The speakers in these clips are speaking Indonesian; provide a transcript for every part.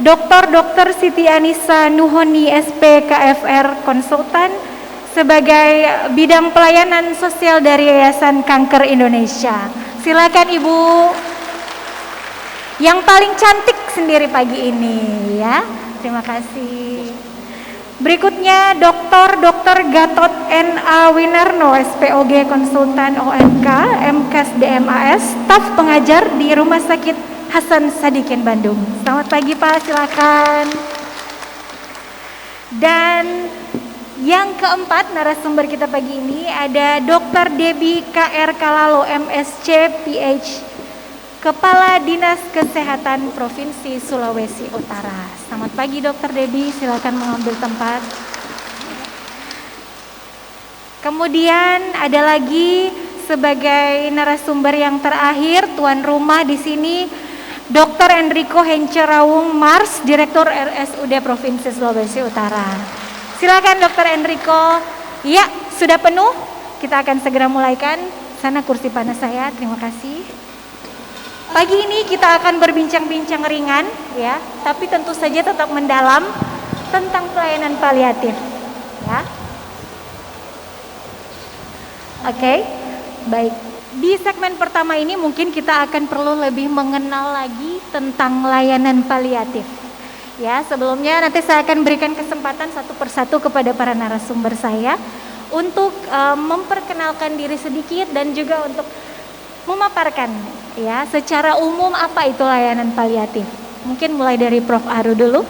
Dr. Siti Anissa Nuhoni SP KFR Konsultan sebagai bidang pelayanan sosial dari Yayasan Kanker Indonesia. Silakan Ibu yang paling cantik sendiri pagi ini ya. Terima kasih. Berikutnya Dr. Gatot N.A. Winarno SPOG Konsultan OMK MKes DMAS staf pengajar di Rumah Sakit Hasan Sadikin Bandung. Selamat pagi Pak, silakan. Dan yang keempat narasumber kita pagi ini ada Dr. Debbie KR Kalalo MSc PH Kepala Dinas Kesehatan Provinsi Sulawesi Utara. Selamat pagi Dr. Debbie, silakan mengambil tempat. Kemudian ada lagi sebagai narasumber yang terakhir tuan rumah di sini Dr. Enrico Hencerawung Mars, Direktur RSUD Provinsi Sulawesi Utara. Silakan Dr. Enrico. Ya, sudah penuh. Kita akan segera mulaikan. Sana kursi panas saya. Terima kasih. Pagi ini kita akan berbincang-bincang ringan ya, tapi tentu saja tetap mendalam tentang pelayanan paliatif ya. Oke, baik. Di segmen pertama ini mungkin kita akan perlu lebih mengenal lagi tentang layanan paliatif. Ya, sebelumnya nanti saya akan berikan kesempatan satu persatu kepada para narasumber saya untuk memperkenalkan diri sedikit dan juga untuk memaparkan ya secara umum apa itu layanan paliatif. Mungkin mulai dari Prof. Aru dulu.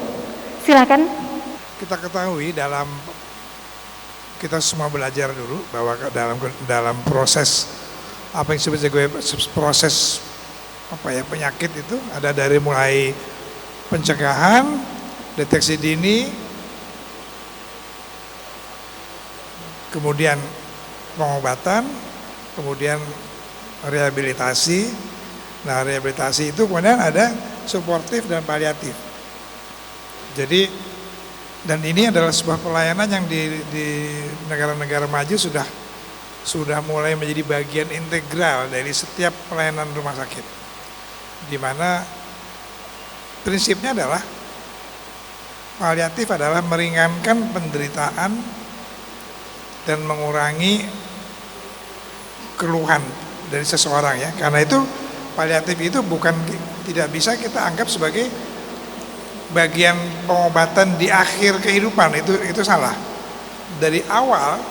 Silakan. Kita ketahui kita semua belajar dulu bahwa dalam proses apa yang disebut sebagai proses penyakit itu ada dari mulai pencegahan, deteksi dini, kemudian pengobatan, kemudian rehabilitasi. Nah, rehabilitasi itu kemudian ada suportif dan paliatif. Jadi, dan ini adalah sebuah pelayanan yang di negara-negara maju sudah mulai menjadi bagian integral dari setiap pelayanan rumah sakit. Di mana prinsipnya adalah paliatif adalah meringankan penderitaan dan mengurangi keluhan dari seseorang ya. Karena itu paliatif itu tidak bisa kita anggap sebagai bagian pengobatan di akhir kehidupan, itu salah. Dari awal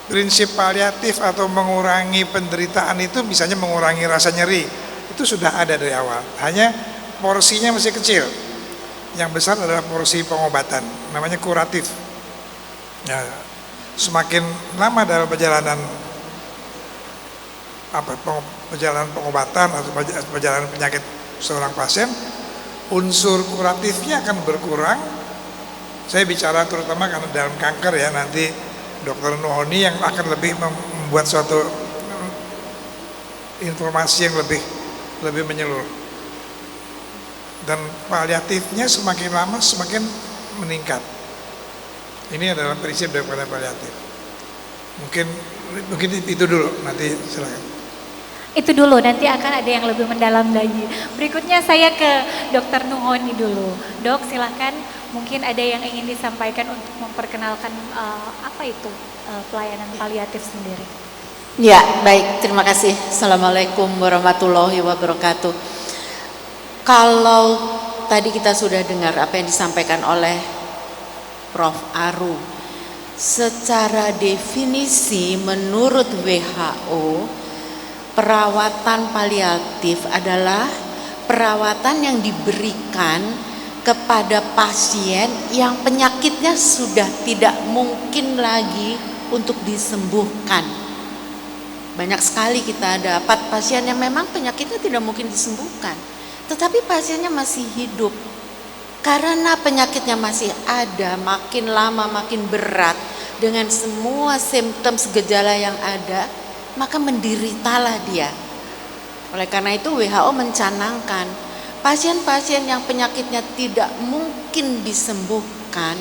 prinsip paliatif atau mengurangi penderitaan itu misalnya mengurangi rasa nyeri itu sudah ada dari awal. Hanya porsinya masih kecil. Yang besar adalah porsi pengobatan, namanya kuratif. Ya, semakin lama dalam perjalanan pengobatan atau perjalanan penyakit seorang pasien, unsur kuratifnya akan berkurang. Saya bicara terutama karena dalam kanker ya, nanti Dr. Nuhoni yang akan lebih membuat suatu informasi yang lebih menyeluruh. Dan paliatifnya semakin lama semakin meningkat. Ini adalah prinsip daripada paliatif. Mungkin itu dulu, nanti silakan. Itu dulu, nanti akan ada yang lebih mendalam lagi. Berikutnya saya ke Dr. Nuhoni dulu. Dok, silakan. Mungkin ada yang ingin disampaikan untuk memperkenalkan apa itu pelayanan paliatif sendiri. Ya, baik. Terima kasih. Assalamualaikum warahmatullahi wabarakatuh. Kalau tadi kita sudah dengar apa yang disampaikan oleh Prof. Aru, secara definisi menurut WHO, perawatan paliatif adalah perawatan yang diberikan kepada pasien yang penyakitnya sudah tidak mungkin lagi untuk disembuhkan. Banyak sekali kita dapat pasien yang memang penyakitnya tidak mungkin disembuhkan, tetapi pasiennya masih hidup. Karena penyakitnya masih ada, makin lama makin berat dengan semua simptom gejala yang ada, maka menderitalah dia. Oleh karena itu WHO mencanangkan pasien-pasien yang penyakitnya tidak mungkin disembuhkan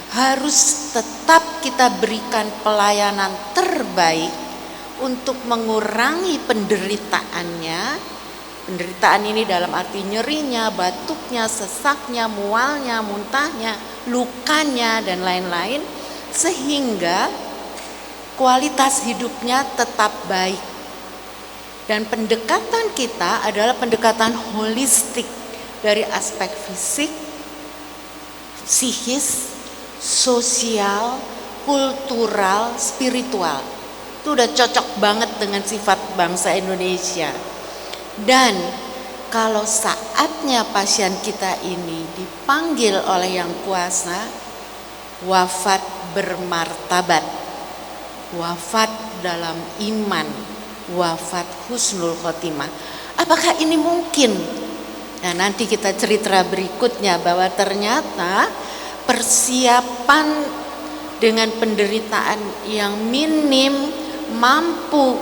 harus tetap kita berikan pelayanan terbaik untuk mengurangi penderitaannya, Penderitaan ini dalam arti nyerinya, batuknya, sesaknya, mualnya, muntahnya, lukanya, dan lain-lain, sehingga kualitas hidupnya tetap baik. Dan pendekatan kita adalah pendekatan holistik dari aspek fisik, psikis, sosial, kultural, spiritual. Itu udah cocok banget dengan sifat bangsa Indonesia. Dan kalau saatnya pasien kita ini dipanggil oleh Yang Kuasa, wafat bermartabat, wafat dalam iman, wafat husnul khotimah. Apakah ini mungkin? Nah, nanti kita cerita berikutnya bahwa ternyata persiapan dengan penderitaan yang minim mampu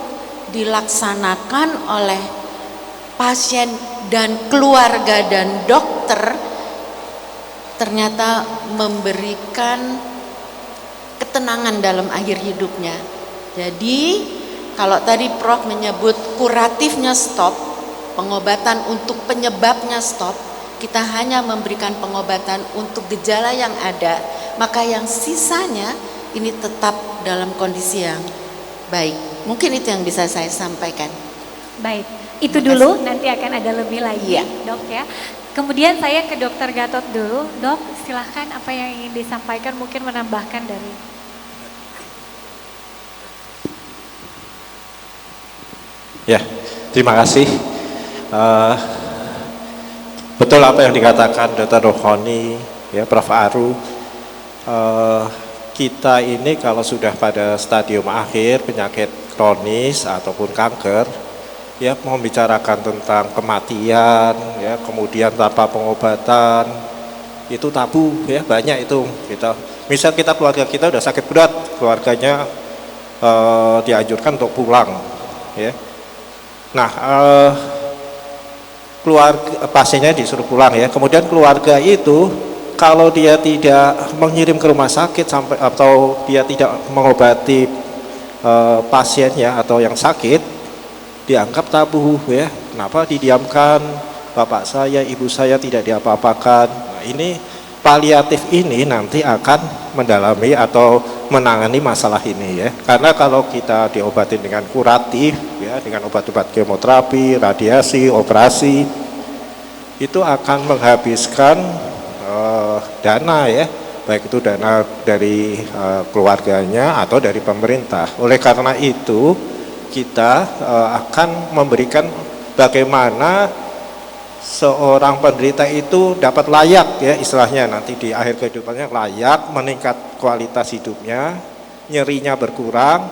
dilaksanakan oleh pasien dan keluarga dan dokter ternyata memberikan ketenangan dalam akhir hidupnya. Jadi kalau tadi Prof menyebut kuratifnya stop, pengobatan untuk penyebabnya stop, kita hanya memberikan pengobatan untuk gejala yang ada, maka yang sisanya ini tetap dalam kondisi yang baik. Mungkin itu yang bisa saya sampaikan. Baik, itu dulu, nanti akan ada lebih lagi, Iya. Dok ya. Kemudian saya ke Dokter Gatot dulu. Dok, silahkan apa yang ingin disampaikan, mungkin menambahkan dari... Ya, terima kasih. Betul apa yang dikatakan Dr. Rohoni, ya, Prof. Aru. Kita ini kalau sudah pada stadium akhir penyakit kronis ataupun kanker, ya, membicarakan tentang kematian, ya, kemudian tanpa pengobatan, itu tabu, ya, banyak itu. Misal keluarga kita udah sakit berat, keluarganya dianjurkan untuk pulang, ya. Nah, keluarga pasiennya disuruh pulang, ya. Kemudian keluarga itu kalau dia tidak mengirim ke rumah sakit sampai atau dia tidak mengobati pasiennya atau yang sakit, dianggap tabu, ya. Kenapa didiamkan? Bapak saya, ibu saya tidak diapa-apakan. Nah, ini paliatif ini nanti akan mendalami atau menangani masalah ini, ya. Karena kalau kita diobatin dengan kuratif, ya, dengan obat-obat kemoterapi, radiasi, operasi, itu akan menghabiskan dana, ya, baik itu dana dari keluarganya atau dari pemerintah. Oleh karena itu kita akan memberikan bagaimana seorang penderita itu dapat layak, ya, istilahnya nanti di akhir kehidupannya layak, meningkat kualitas hidupnya, nyerinya berkurang,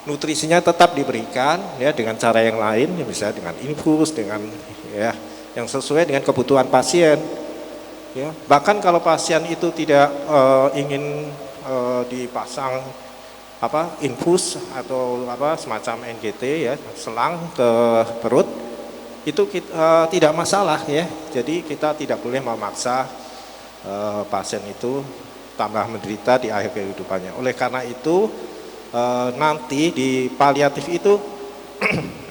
nutrisinya tetap diberikan, ya, dengan cara yang lain, ya, misalnya dengan infus, dengan, ya, yang sesuai dengan kebutuhan pasien, ya. Bahkan kalau pasien itu tidak ingin dipasang infus atau semacam NGT, ya, selang ke perut, itu tidak masalah, ya. Jadi kita tidak boleh memaksa pasien itu tambah menderita di akhir kehidupannya. Oleh karena itu nanti di paliatif itu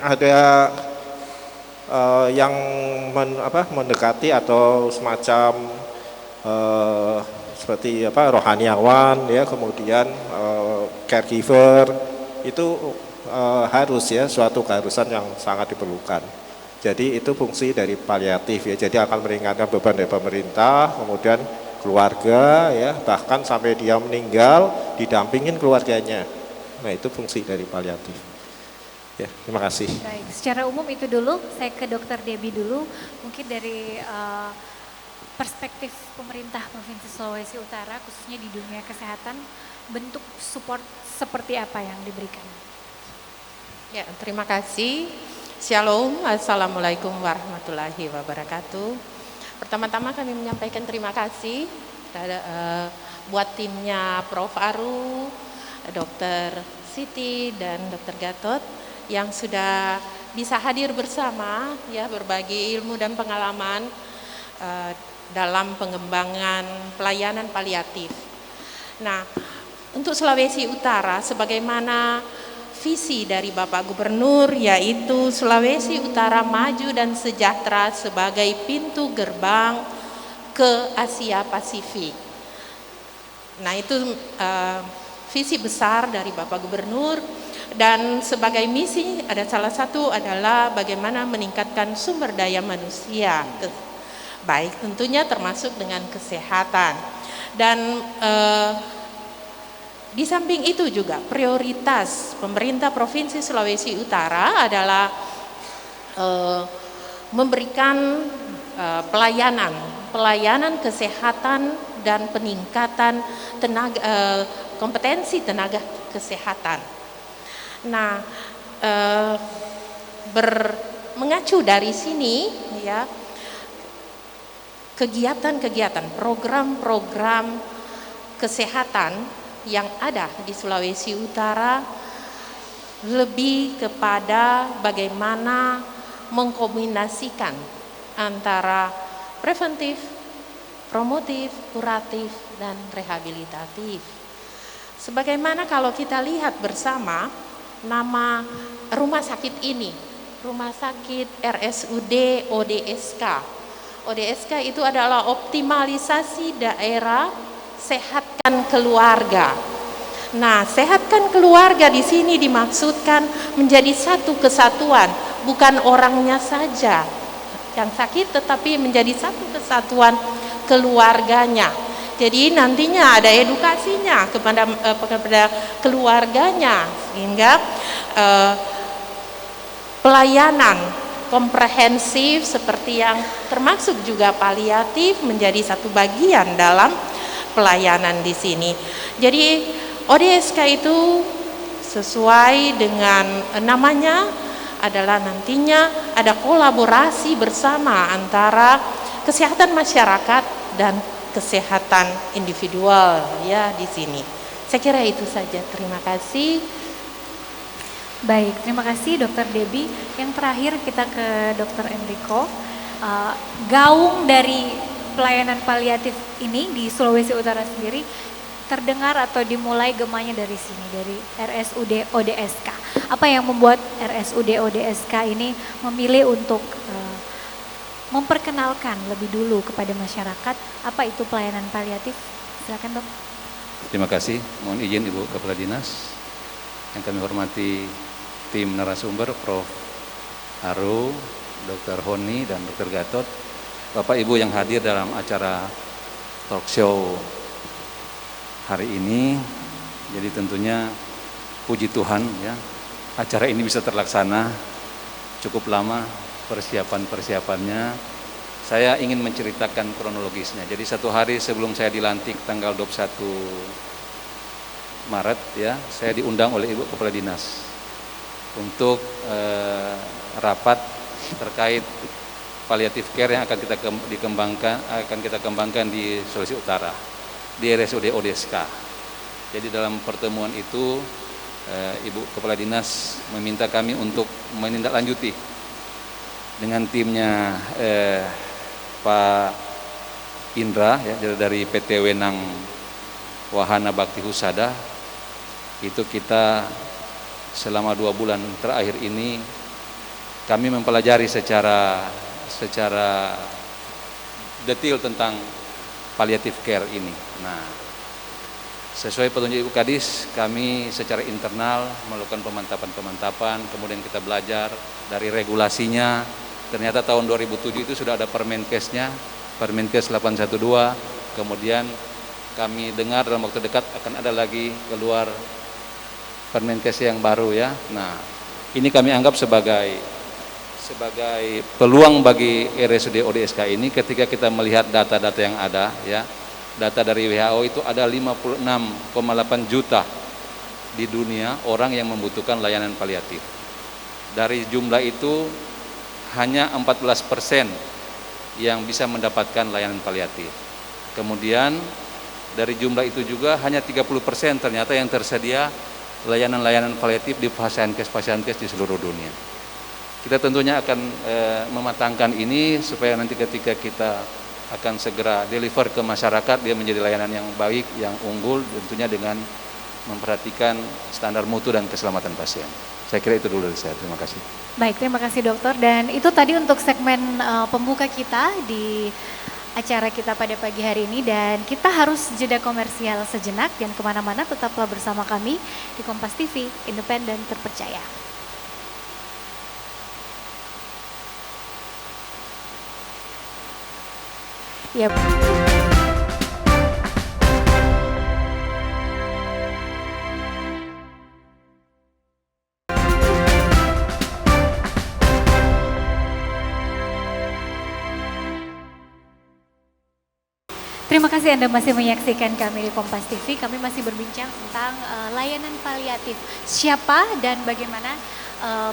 ada yang mendekati atau semacam seperti rohaniawan, ya, kemudian caregiver, itu harus, ya, suatu keharusan yang sangat diperlukan. Jadi itu fungsi dari paliatif, ya. Jadi akan meringankan beban dari pemerintah, kemudian keluarga, ya, bahkan sampai dia meninggal didampingin keluarganya. Nah, itu fungsi dari paliatif. Ya, terima kasih. Baik, secara umum itu dulu. Saya ke Dokter Debbie dulu. Mungkin dari perspektif pemerintah Provinsi Sulawesi Utara, khususnya di dunia kesehatan, bentuk support seperti apa yang diberikan? Ya, terima kasih. Shalom, Assalamualaikum warahmatullahi wabarakatuh. Pertama-tama kami menyampaikan terima kasih buat timnya Prof. Aru, Dr. Siti, dan Dr. Gatot yang sudah bisa hadir bersama, ya, berbagi ilmu dan pengalaman dalam pengembangan pelayanan paliatif. Nah, untuk Sulawesi Utara, sebagaimana visi dari Bapak Gubernur, yaitu Sulawesi Utara maju dan sejahtera sebagai pintu gerbang ke Asia Pasifik. Nah, itu visi besar dari Bapak Gubernur, dan sebagai misi ada salah satu adalah bagaimana meningkatkan sumber daya manusia, baik tentunya termasuk dengan kesehatan. Dan di samping itu juga prioritas pemerintah Provinsi Sulawesi Utara adalah memberikan pelayanan kesehatan dan peningkatan kompetensi tenaga kesehatan. Nah, mengacu dari sini ya, kegiatan-kegiatan, program-program kesehatan yang ada di Sulawesi Utara lebih kepada bagaimana mengkombinasikan antara preventif, promotif, kuratif, dan rehabilitatif. Sebagaimana kalau kita lihat bersama nama rumah sakit ini, Rumah Sakit RSUD ODSK. ODSK itu adalah optimalisasi daerah sehatkan keluarga. Nah, sehatkan keluarga di sini dimaksudkan menjadi satu kesatuan, bukan orangnya saja yang sakit, tetapi menjadi satu kesatuan keluarganya. Jadi nantinya ada edukasinya kepada keluarganya, sehingga pelayanan komprehensif seperti yang termasuk juga paliatif menjadi satu bagian dalam pelayanan di sini. Jadi ODSK itu sesuai dengan namanya adalah nantinya ada kolaborasi bersama antara kesehatan masyarakat dan kesehatan individual ya di sini. Saya kira itu saja. Terima kasih. Baik, terima kasih Dokter Debbie. Yang terakhir kita ke Dokter Enrico. Gaung dari pelayanan paliatif ini di Sulawesi Utara sendiri terdengar atau dimulai gemanya dari sini, dari RSUD ODSK. Apa yang membuat RSUD ODSK ini memilih untuk memperkenalkan lebih dulu kepada masyarakat apa itu pelayanan paliatif? Silakan, Dok. Terima kasih. Mohon izin Ibu Kepala Dinas. Yang kami hormati tim narasumber, Prof. Aru, Dr. Honi, dan Dr. Gatot. Bapak Ibu yang hadir dalam acara talk show hari ini. Jadi tentunya puji Tuhan ya, acara ini bisa terlaksana cukup lama persiapannya. Saya ingin menceritakan kronologisnya. Jadi satu hari sebelum saya dilantik tanggal 21 Maret ya, saya diundang oleh Ibu Kepala Dinas untuk rapat terkait palliative care yang akan kita kembangkan di Sulawesi Utara di RSUD ODSK. Jadi dalam pertemuan itu Ibu Kepala Dinas meminta kami untuk menindaklanjuti dengan timnya Pak Indra ya, dari PT Wenang Wahana Bakti Husada. Itu kita selama 2 bulan terakhir ini kami mempelajari secara detail tentang palliative care ini. Nah, sesuai petunjuk Ibu Kadis, kami secara internal melakukan pemantapan, kemudian kita belajar dari regulasinya. Ternyata tahun 2007 itu sudah ada Permenkesnya, Permenkes 812, kemudian kami dengar dalam waktu dekat akan ada lagi keluar Permenkes yang baru ya. Nah, ini kami anggap sebagai peluang bagi RSUD ODSK ini ketika kita melihat data-data yang ada ya. Data dari WHO itu ada 56,8 juta di dunia orang yang membutuhkan layanan paliatif. Dari jumlah itu hanya 14% yang bisa mendapatkan layanan paliatif. Kemudian dari jumlah itu juga hanya 30% ternyata yang tersedia layanan-layanan paliatif di pasienkes di seluruh dunia. Kita tentunya akan mematangkan ini supaya nanti ketika kita akan segera deliver ke masyarakat dia menjadi layanan yang baik, yang unggul, tentunya dengan memperhatikan standar mutu dan keselamatan pasien. Saya kira itu dulu dari saya. Terima kasih. Baik, terima kasih dokter. Dan itu tadi untuk segmen pembuka kita di acara kita pada pagi hari ini. Dan kita harus jeda komersial sejenak, dan kemana-mana tetaplah bersama kami di Kompas TV, independen terpercaya. Ya. Terima kasih Anda masih menyaksikan kami di Kompas TV. Kami masih berbincang tentang layanan paliatif. Siapa dan bagaimana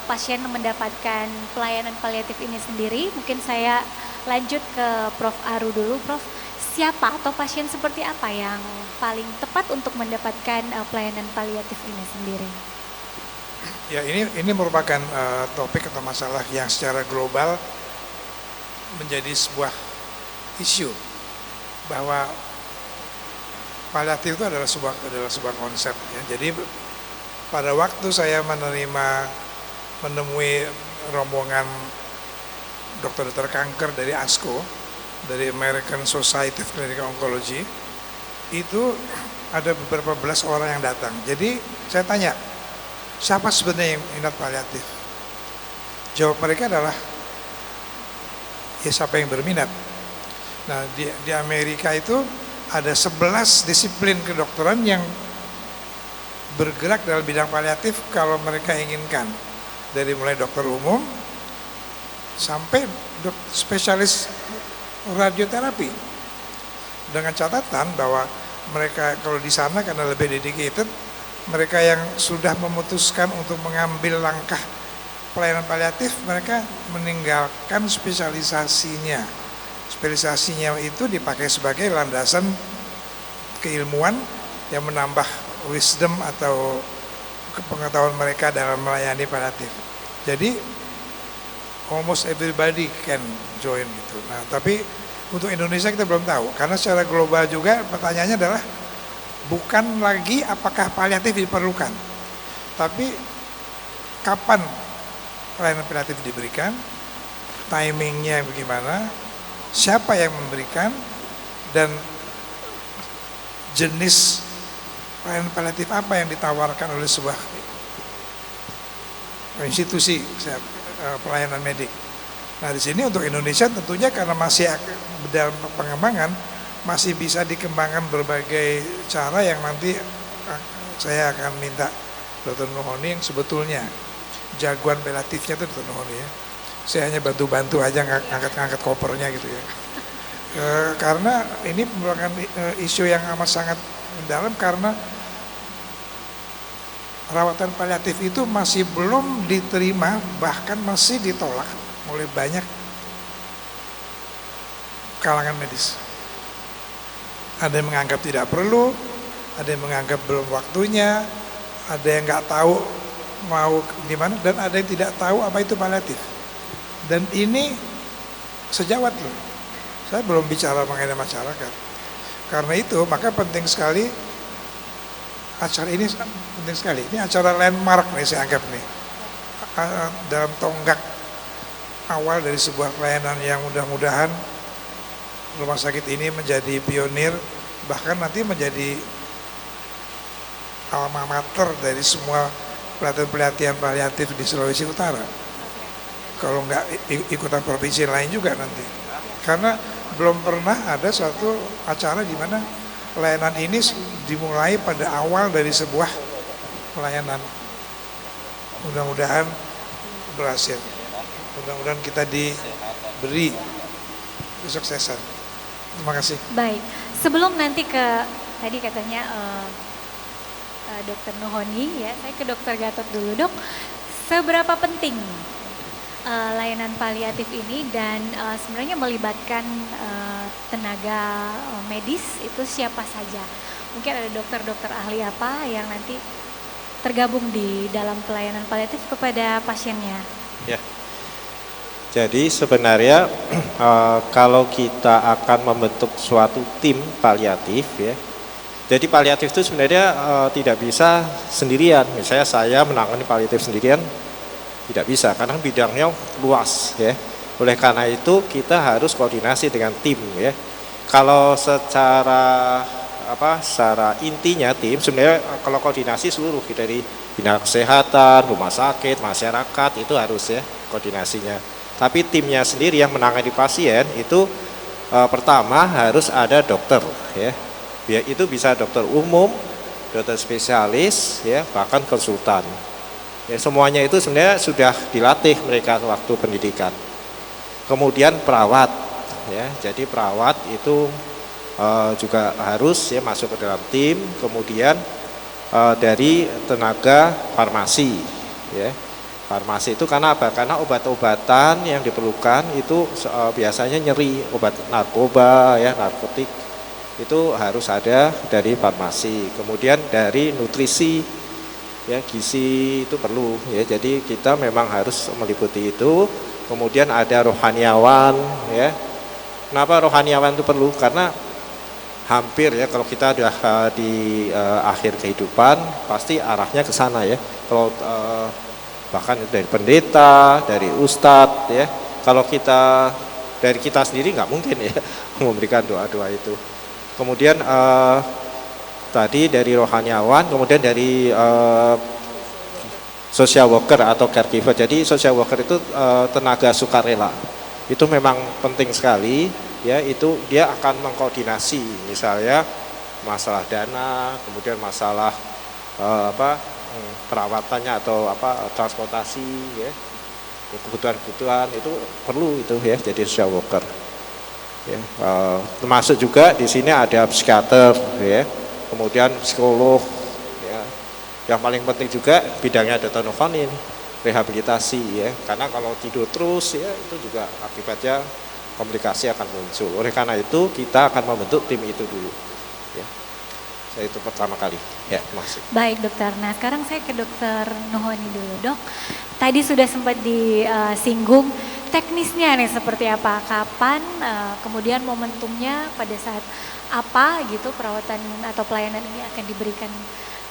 pasien mendapatkan pelayanan paliatif ini sendiri. Mungkin saya lanjut ke Prof. Aru dulu. Prof, siapa atau pasien seperti apa yang paling tepat untuk mendapatkan pelayanan paliatif ini sendiri? Ya, ini merupakan topik atau masalah yang secara global menjadi sebuah isu, bahwa paliatif itu adalah sebuah konsep ya. Jadi pada waktu saya menemui rombongan dokter-dokter kanker dari ASCO, dari American Society of Clinical Oncology, itu ada beberapa belas orang yang datang. Jadi saya tanya, siapa sebenarnya yang minat paliatif? Jawab mereka adalah, ya siapa yang berminat. Nah, di Amerika itu ada 11 disiplin kedokteran yang bergerak dalam bidang paliatif kalau mereka inginkan. Dari mulai dokter umum sampai spesialis radioterapi. Dengan catatan bahwa mereka kalau di sana karena lebih dedicated, mereka yang sudah memutuskan untuk mengambil langkah pelayanan paliatif, mereka meninggalkan spesialisasinya. Spesialisasinya itu dipakai sebagai landasan keilmuan yang menambah wisdom atau pengetahuan mereka dalam melayani paliatif. Jadi almost everybody can join gitu. Nah, tapi untuk Indonesia kita belum tahu, karena secara global juga pertanyaannya adalah bukan lagi apakah paliatif diperlukan, tapi kapan pelayanan paliatif diberikan, timingnya bagaimana, siapa yang memberikan, dan jenis pelayanan paliatif apa yang ditawarkan oleh sebuah institusi pelayanan medik. Nah, di sini untuk Indonesia tentunya karena masih dalam pengembangan, masih bisa dikembangkan berbagai cara yang nanti saya akan minta Dr. Nuhoni yang sebetulnya jagoan paliatifnya itu Dr. Nuhoni ya. Saya hanya bantu-bantu aja ngangkat-ngangkat kopernya gitu ya. Karena ini merupakan isu yang amat sangat mendalam, karena rawatan paliatif itu masih belum diterima, bahkan masih ditolak oleh banyak kalangan medis. Ada yang menganggap tidak perlu, ada yang menganggap belum waktunya, ada yang nggak tahu mau gimana, dan ada yang tidak tahu apa itu paliatif. Dan ini sejawat loh. Saya belum bicara mengenai masyarakat. Karena itu maka penting sekali acara ini, penting sekali. Ini acara landmark nih saya anggap nih. Dalam tonggak awal dari sebuah pelayanan yang mudah-mudahan rumah sakit ini menjadi pionir, bahkan nanti menjadi alma mater dari semua pelatihan paliatif di Sulawesi Utara. Kalau nggak ikutan provinsi lain juga nanti. Karena belum pernah ada suatu acara di mana pelayanan ini dimulai pada awal dari sebuah pelayanan. Mudah-mudahan berhasil. Mudah-mudahan kita diberi kesuksesan. Terima kasih. Baik, sebelum nanti ke tadi katanya Dr. Nuhoni ya, saya ke Dr. Gatot dulu. Dok, seberapa penting layanan paliatif ini, dan sebenarnya melibatkan tenaga medis itu siapa saja? Mungkin ada dokter-dokter ahli apa yang nanti tergabung di dalam pelayanan paliatif kepada pasiennya? Ya. Jadi sebenarnya kalau kita akan membentuk suatu tim paliatif ya, Jadi paliatif itu sebenarnya tidak bisa sendirian. Misalnya saya menangani paliatif sendirian tidak bisa karena bidangnya luas ya. Oleh karena itu kita harus koordinasi dengan tim ya. Kalau secara secara intinya tim sebenarnya kalau koordinasi seluruh dari bidang kesehatan, rumah sakit, masyarakat itu harus ya koordinasinya. Tapi timnya sendiri yang menangani pasien itu pertama harus ada dokter ya. Itu bisa dokter umum, dokter spesialis ya, bahkan konsultan. Ya, semuanya itu sebenarnya sudah dilatih mereka waktu pendidikan. Kemudian perawat ya. Jadi perawat itu juga harus ya masuk ke dalam tim. Kemudian dari tenaga farmasi ya. Farmasi itu karena apa? Karena obat-obatan yang diperlukan itu biasanya nyeri, obat narkoba ya, narkotik itu harus ada dari farmasi. Kemudian dari nutrisi ya, gizi itu perlu ya. Jadi kita memang harus meliputi itu. Kemudian ada rohaniawan ya. Kenapa rohaniawan itu perlu? Karena hampir ya kalau kita sudah di akhir kehidupan pasti arahnya ke sana ya. Kalau bahkan dari pendeta, dari ustadz ya. Kalau kita dari kita sendiri nggak mungkin ya memberikan doa-doa itu. Kemudian tadi dari rohaniawan, kemudian dari social worker atau caregiver. Jadi social worker itu tenaga sukarela. Itu memang penting sekali ya, itu dia akan mengkoordinasi misalnya masalah dana, kemudian masalah perawatannya atau transportasi ya. Kebutuhan-kebutuhan itu perlu itu ya jadi social worker. Ya, termasuk juga di sini ada psikiater ya, kemudian psikolog ya. Yang paling penting juga bidangnya data nukoni ini, rehabilitasi ya, karena kalau tidur terus ya itu juga akibatnya komplikasi akan muncul. Oleh karena itu kita akan membentuk tim itu dulu ya. Itu pertama kali ya, masih. Baik dokter, nah sekarang saya ke dokter Nuhoni dulu. Dok, tadi sudah sempat disinggung teknisnya nih seperti apa, kapan, kemudian momentumnya pada saat apa gitu perawatan atau pelayanan ini akan diberikan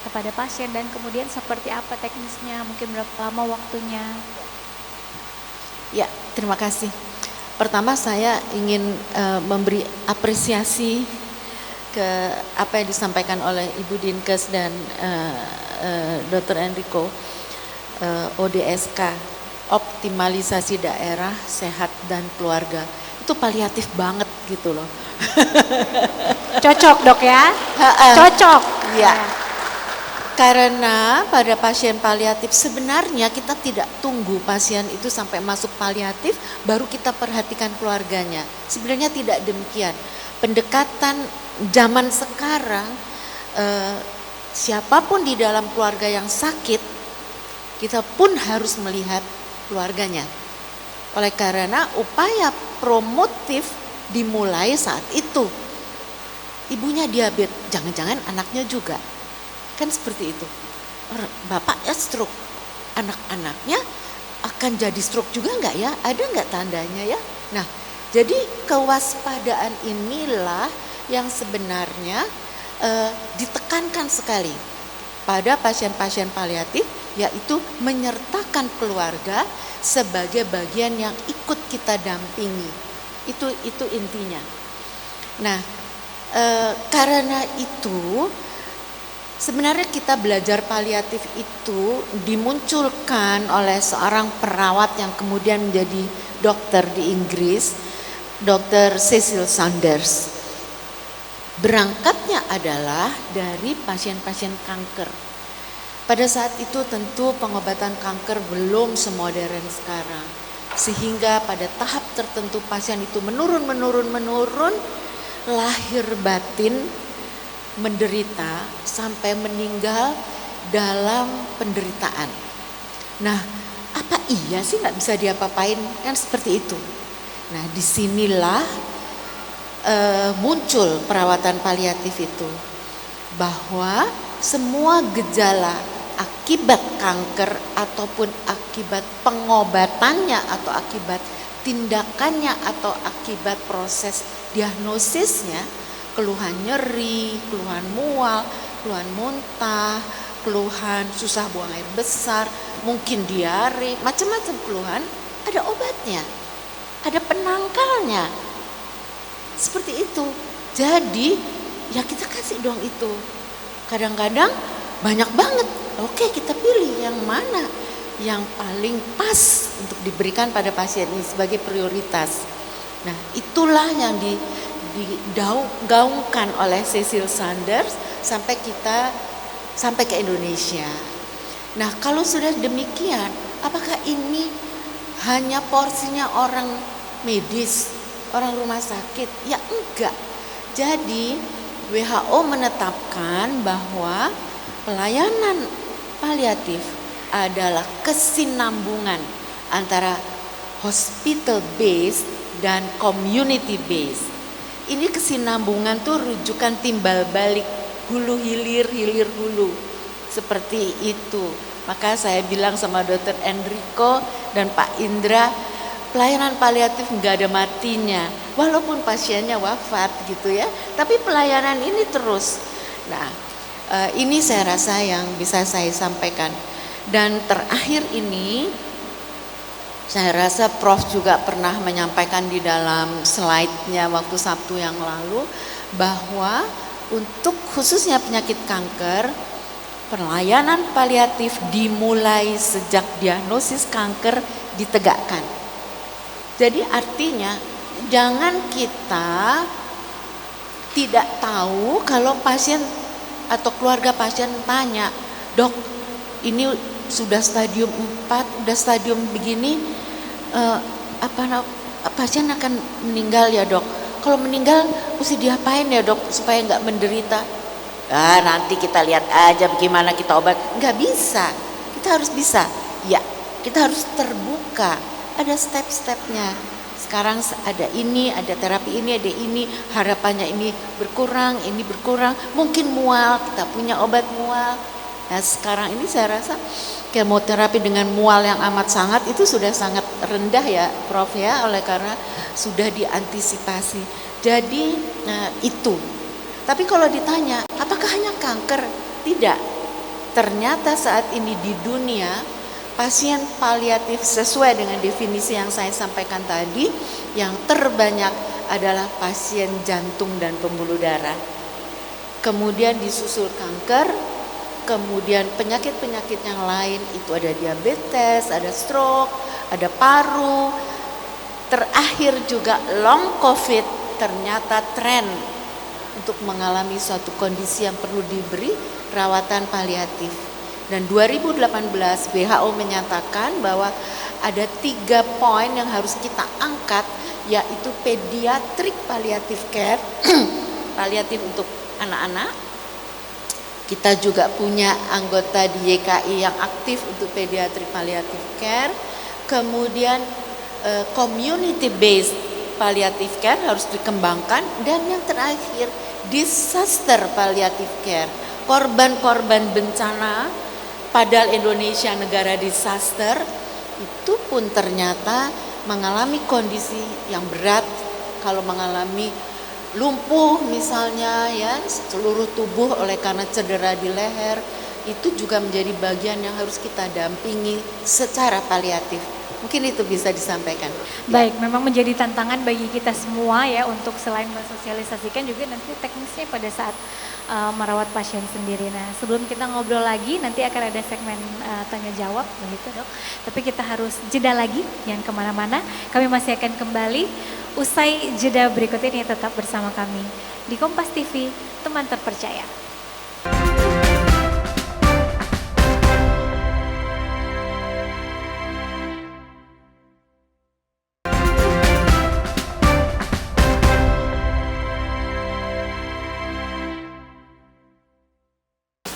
kepada pasien, dan kemudian seperti apa teknisnya, mungkin berapa lama waktunya. Ya, terima kasih. Pertama saya ingin memberi apresiasi ke apa yang disampaikan oleh Ibu Dinkes dan Dr. Enrico, ODSK, optimalisasi daerah sehat dan keluarga. Itu paliatif banget gitu loh. Cocok dok ya? Cocok. Ya. Karena pada pasien paliatif sebenarnya kita tidak tunggu pasien itu sampai masuk paliatif baru kita perhatikan keluarganya. Sebenarnya tidak demikian. Pendekatan zaman sekarang siapapun di dalam keluarga yang sakit kita pun harus melihat keluarganya. Oleh karena upaya promotif dimulai saat itu. Ibunya diabetes, jangan-jangan anaknya juga. Kan seperti itu. Bapaknya stroke, anak-anaknya akan jadi stroke juga enggak ya? Ada enggak tandanya ya? Nah, jadi kewaspadaan inilah yang sebenarnya ditekankan sekali pada pasien-pasien paliatif, yaitu menyertakan keluarga sebagai bagian yang ikut kita dampingi. Itu intinya. Nah, karena itu sebenarnya kita belajar paliatif itu dimunculkan oleh seorang perawat yang kemudian menjadi dokter di Inggris, Dr. Cecil Saunders. Berangkatnya adalah dari pasien-pasien kanker. Pada saat itu tentu pengobatan kanker belum semodern sekarang. Sehingga pada tahap tertentu pasien itu menurun, lahir batin menderita sampai meninggal dalam penderitaan. Nah, apa iya sih nggak bisa diapa-apain? Kan seperti itu. Nah, disinilah muncul perawatan paliatif itu, bahwa semua gejala akibat kanker ataupun akibat pengobatannya atau akibat tindakannya atau akibat proses diagnosisnya keluhan nyeri, keluhan mual, keluhan muntah, keluhan susah buang air besar, mungkin diare, macam-macam keluhan, ada obatnya, ada penangkalnya. Seperti itu. Jadi ya kita kasih dong itu. Kadang-kadang banyak banget. Oke, kita pilih yang mana yang paling pas untuk diberikan pada pasien ini sebagai prioritas. Nah, itulah yang digaungkan oleh Cecil Saunders sampai ke Indonesia. Nah, kalau sudah demikian, apakah ini hanya porsinya orang medis, orang rumah sakit? Ya enggak. Jadi WHO menetapkan bahwa pelayanan paliatif adalah kesinambungan antara hospital based dan community based. Ini kesinambungan tuh rujukan timbal balik, hulu hilir, hilir hulu. Seperti itu. Maka saya bilang sama Dr. Enrico dan Pak Indra, pelayanan paliatif nggak ada matinya, walaupun pasiennya wafat gitu ya, tapi pelayanan ini terus. Nah, ini saya rasa yang bisa saya sampaikan. Dan terakhir ini, saya rasa Prof juga pernah menyampaikan di dalam slide-nya waktu Sabtu yang lalu, bahwa untuk khususnya penyakit kanker, pelayanan paliatif dimulai sejak diagnosis kanker ditegakkan. Jadi artinya jangan kita tidak tahu kalau pasien atau keluarga pasien tanya, dok ini sudah stadium 4, udah stadium begini, pasien akan meninggal ya dok. Kalau meninggal mesti diapain ya dok supaya nggak menderita? Nanti kita lihat aja bagaimana kita obat. Nggak bisa, kita harus bisa. Ya, kita harus terbuka. Ada step-stepnya. Sekarang ada ini, ada terapi ini, ada ini. Harapannya ini berkurang. Mungkin mual, kita punya obat mual. Nah sekarang ini saya rasa kemoterapi dengan mual yang amat sangat itu sudah sangat rendah ya Prof ya, oleh karena sudah diantisipasi. Jadi itu. Tapi kalau ditanya apakah hanya kanker? Tidak. Ternyata saat ini di dunia pasien paliatif sesuai dengan definisi yang saya sampaikan tadi, yang terbanyak adalah pasien jantung dan pembuluh darah. Kemudian disusul kanker, kemudian penyakit-penyakit yang lain itu ada diabetes, ada stroke, ada paru. Terakhir juga long COVID ternyata tren untuk mengalami suatu kondisi yang perlu diberi rawatan paliatif. Dan 2018 WHO menyatakan bahwa ada 3 poin yang harus kita angkat, yaitu pediatric palliative care, paliatif untuk anak-anak. Kita juga punya anggota di YKI yang aktif untuk pediatric palliative care. Kemudian community based palliative care harus dikembangkan. Dan yang terakhir disaster palliative care, korban-korban bencana. Padahal Indonesia negara disaster, itu pun ternyata mengalami kondisi yang berat. Kalau mengalami lumpuh misalnya ya, seluruh tubuh oleh karena cedera di leher, itu juga menjadi bagian yang harus kita dampingi secara paliatif. Mungkin itu bisa disampaikan. Baik, memang menjadi tantangan bagi kita semua ya, untuk selain mensosialisasikan juga nanti teknisnya pada saat merawat pasien sendiri. Nah, sebelum kita ngobrol lagi, nanti akan ada segmen tanya jawab begitu dok. Tapi kita harus jeda lagi, jangan kemana-mana. Kami masih akan kembali usai jeda berikut ini, tetap bersama kami di Kompas TV, teman terpercaya.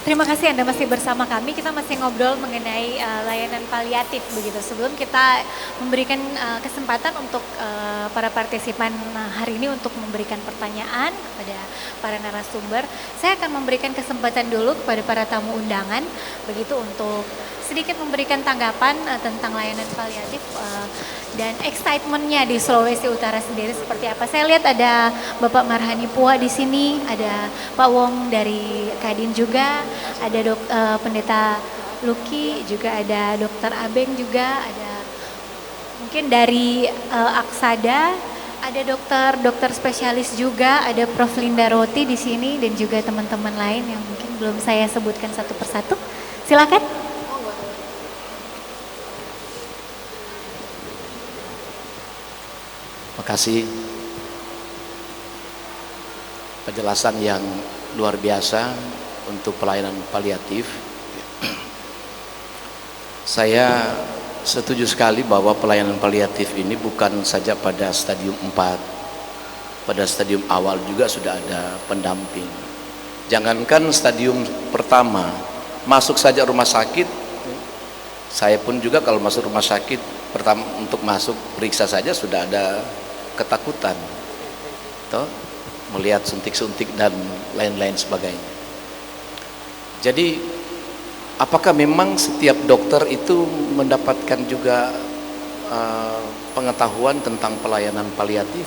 Terima kasih Anda masih bersama kami. Kita masih ngobrol mengenai layanan paliatif begitu. Sebelum kita memberikan kesempatan untuk para partisipan hari ini untuk memberikan pertanyaan kepada para narasumber, saya akan memberikan kesempatan dulu kepada para tamu undangan begitu untuk sedikit memberikan tanggapan tentang layanan paliatif dan excitementnya di Sulawesi Utara sendiri seperti apa. Saya lihat ada Bapak Marhani Pua di sini, ada Pak Wong dari Kadin juga, ada Pendeta Luki, juga ada Dokter Abeng juga, ada mungkin dari Aksada, ada dokter spesialis juga, ada Prof. Linda Roti di sini dan juga teman-teman lain yang mungkin belum saya sebutkan satu persatu. Silakan. Terima kasih. Penjelasan yang luar biasa untuk pelayanan paliatif. Saya setuju sekali bahwa pelayanan paliatif ini bukan saja pada stadium 4. Pada stadium awal juga sudah ada pendamping. Jangankan stadium pertama, masuk saja rumah sakit, saya pun juga kalau masuk rumah sakit pertama untuk masuk periksa saja sudah ada ketakutan, toh, melihat suntik-suntik dan lain-lain sebagainya. Jadi apakah memang setiap dokter itu mendapatkan juga pengetahuan tentang pelayanan paliatif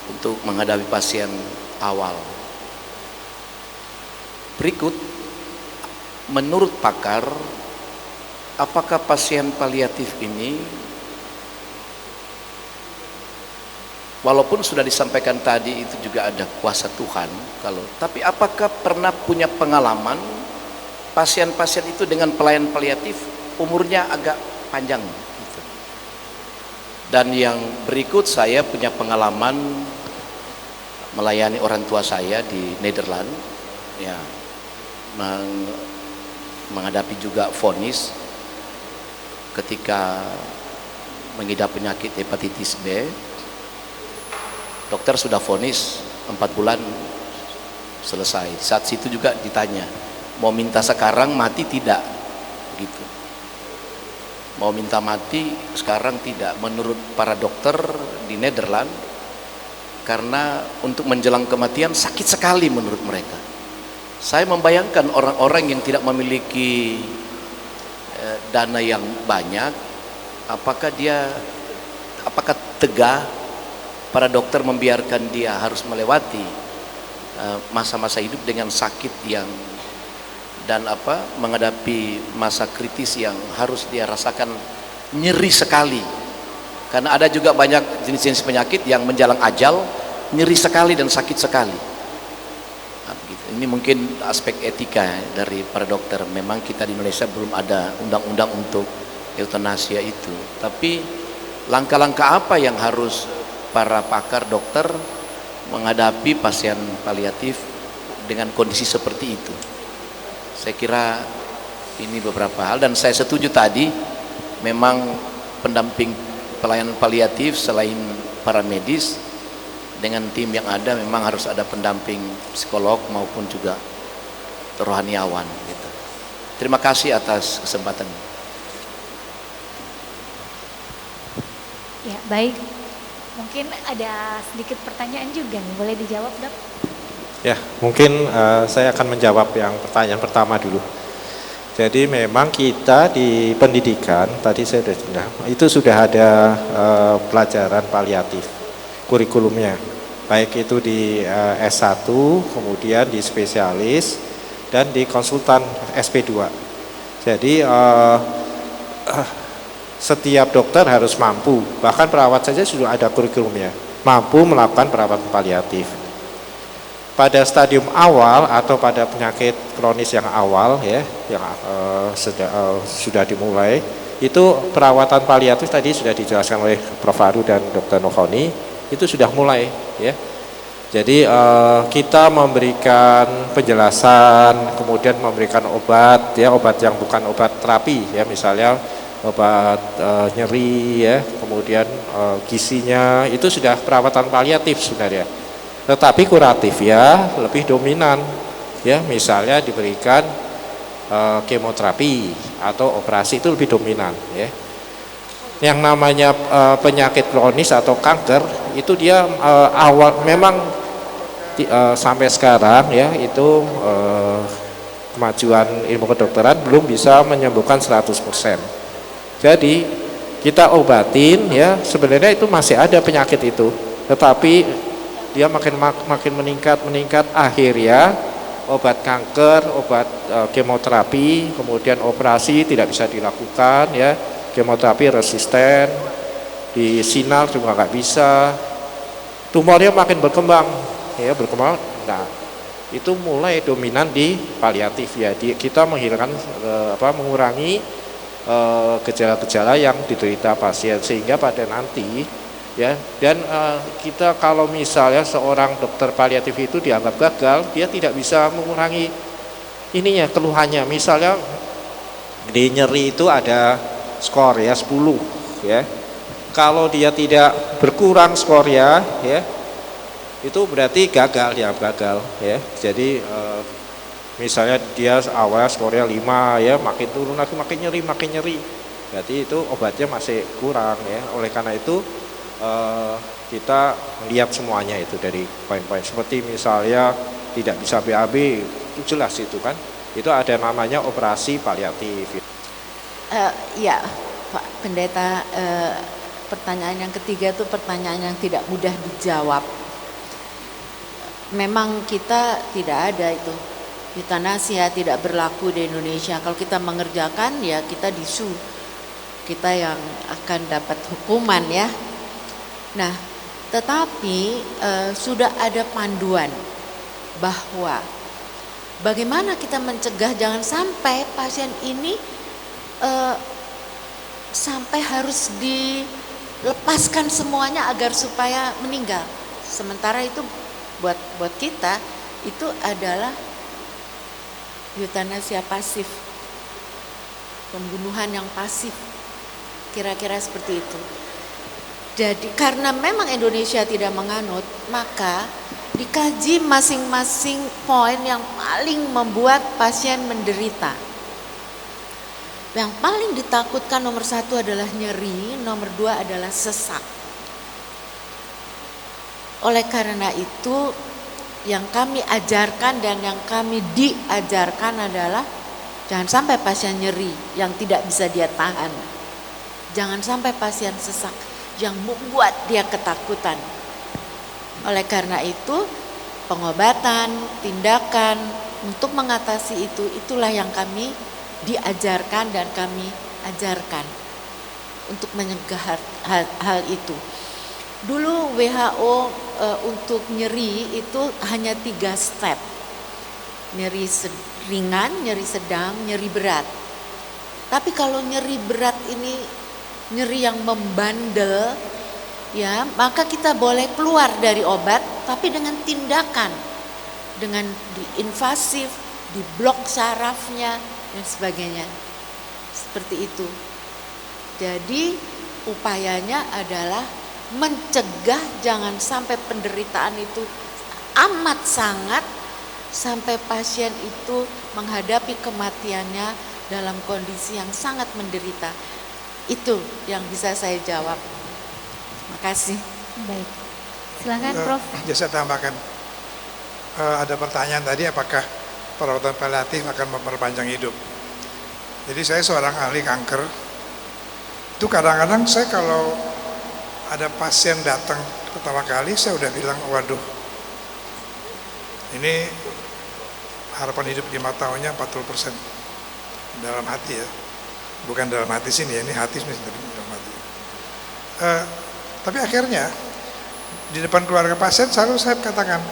untuk menghadapi pasien awal? Berikut, menurut pakar, apakah pasien paliatif ini, walaupun sudah disampaikan tadi itu juga ada kuasa Tuhan, tapi apakah pernah punya pengalaman pasien-pasien itu dengan pelayanan paliatif umurnya agak panjang gitu. Dan yang berikut, saya punya pengalaman melayani orang tua saya di Nederland, ya, menghadapi juga vonis ketika mengidap penyakit hepatitis B. Dokter sudah vonis 4 bulan selesai. Saat situ juga ditanya, mau minta sekarang mati tidak? Gitu. Mau minta mati sekarang tidak, menurut para dokter di Nederland, karena untuk menjelang kematian sakit sekali menurut mereka. Saya membayangkan orang-orang yang tidak memiliki dana yang banyak, apakah tegah para dokter membiarkan dia harus melewati masa-masa hidup dengan sakit yang dan menghadapi masa kritis yang harus dia rasakan nyeri sekali, karena ada juga banyak jenis-jenis penyakit yang menjelang ajal nyeri sekali dan sakit sekali. Ini mungkin aspek etika dari para dokter. Memang kita di Indonesia belum ada undang-undang untuk eutanasia itu, tapi langkah-langkah apa yang harus para pakar dokter menghadapi pasien paliatif dengan kondisi seperti itu? Saya kira ini beberapa hal, dan saya setuju tadi memang pendamping pelayanan paliatif selain para medis, dengan tim yang ada memang harus ada pendamping psikolog maupun juga rohaniawan gitu. Terima kasih atas kesempatan. Ya, baik. Mungkin ada sedikit pertanyaan juga nih, boleh dijawab, Dok? Ya, mungkin saya akan menjawab yang pertanyaan pertama dulu. Jadi memang kita di pendidikan, tadi saya sudah bilang, itu sudah ada pelajaran paliatif, kurikulumnya. Baik itu di S1, kemudian di spesialis, dan di konsultan SP2. Jadi setiap dokter harus mampu, bahkan perawat saja sudah ada kurikulumnya, mampu melakukan perawatan paliatif. Pada stadium awal atau pada penyakit kronis yang awal, ya, yang sudah dimulai, itu perawatan paliatif tadi sudah dijelaskan oleh Prof. Aru dan Dr. Nohoni, itu sudah mulai, ya. Jadi kita memberikan penjelasan, kemudian memberikan obat, ya, obat yang bukan obat terapi, ya, misalnya obat nyeri, ya, kemudian gizinya, itu sudah perawatan paliatif sebenarnya. Tetapi kuratif ya lebih dominan, ya, misalnya diberikan kemoterapi atau operasi, itu lebih dominan, ya. Yang namanya penyakit kronis atau kanker itu dia awal memang sampai sekarang, ya, itu kemajuan ilmu kedokteran belum bisa menyembuhkan 100%. Jadi kita obatin ya, sebenarnya itu masih ada penyakit itu, tetapi dia makin meningkat, akhirnya obat kanker, obat kemoterapi, kemudian operasi tidak bisa dilakukan ya, kemoterapi resisten, di sinar juga nggak bisa, tumornya makin berkembang ya, nah itu mulai dominan di paliatif ya, kita menghilangkan mengurangi gejala-gejala yang diderita pasien, sehingga pada nanti ya, dan kita kalau misalnya seorang dokter paliatif itu dianggap gagal, dia tidak bisa mengurangi ininya, keluhannya. Misalnya di nyeri itu ada skor ya 10 ya, kalau dia tidak berkurang skornya ya, itu berarti gagal ya, ya. Jadi misalnya dia awalnya skornya 5 ya, makin turun lagi, makin nyeri, berarti itu obatnya masih kurang ya. Oleh karena itu kita lihat semuanya itu dari poin-poin, seperti misalnya tidak bisa BAB, itu jelas itu kan, itu ada namanya operasi paliatif. Ya Pak Pendeta, pertanyaan yang ketiga itu pertanyaan yang tidak mudah dijawab. Memang kita tidak ada itu, eutanasia tidak berlaku di Indonesia. Kalau kita mengerjakan ya kita disu, kita yang akan dapat hukuman ya. Nah, tetapi sudah ada panduan bahwa bagaimana kita mencegah jangan sampai pasien ini sampai harus dilepaskan semuanya agar supaya meninggal. Sementara itu buat kita itu adalah eutanasia pasif, pembunuhan yang pasif, kira-kira seperti itu. Jadi karena memang Indonesia tidak menganut, maka dikaji masing-masing poin yang paling membuat pasien menderita. Yang paling ditakutkan nomor 1 adalah nyeri, nomor 2 adalah sesak. Oleh karena itu yang kami ajarkan dan yang kami diajarkan adalah jangan sampai pasien nyeri yang tidak bisa dia tahan. Jangan sampai pasien sesak yang membuat dia ketakutan. Oleh karena itu pengobatan, tindakan untuk mengatasi itu, itulah yang kami diajarkan dan kami ajarkan untuk mencegah hal itu. Dulu WHO untuk nyeri itu hanya 3 step. Nyeri ringan, nyeri sedang, nyeri berat. Tapi kalau nyeri berat ini nyeri yang membandel ya, maka kita boleh keluar dari obat tapi dengan tindakan, dengan diinvasif, diblok sarafnya dan sebagainya. Seperti itu. Jadi upayanya adalah mencegah jangan sampai penderitaan itu amat sangat sampai pasien itu menghadapi kematiannya dalam kondisi yang sangat menderita. Itu yang bisa saya jawab. Terima kasih. Baik, silakan Prof. Saya tambahkan, ada pertanyaan tadi apakah perawatan paliatif akan memperpanjang hidup. Jadi saya seorang ahli kanker, itu kadang-kadang saya kalau ada pasien datang pertama kali saya udah bilang, waduh ini harapan hidup 5 tahunnya 40% dalam hati ya, bukan dalam hati sini ya, ini hati dalam hati. Tapi akhirnya di depan keluarga pasien selalu saya katakan,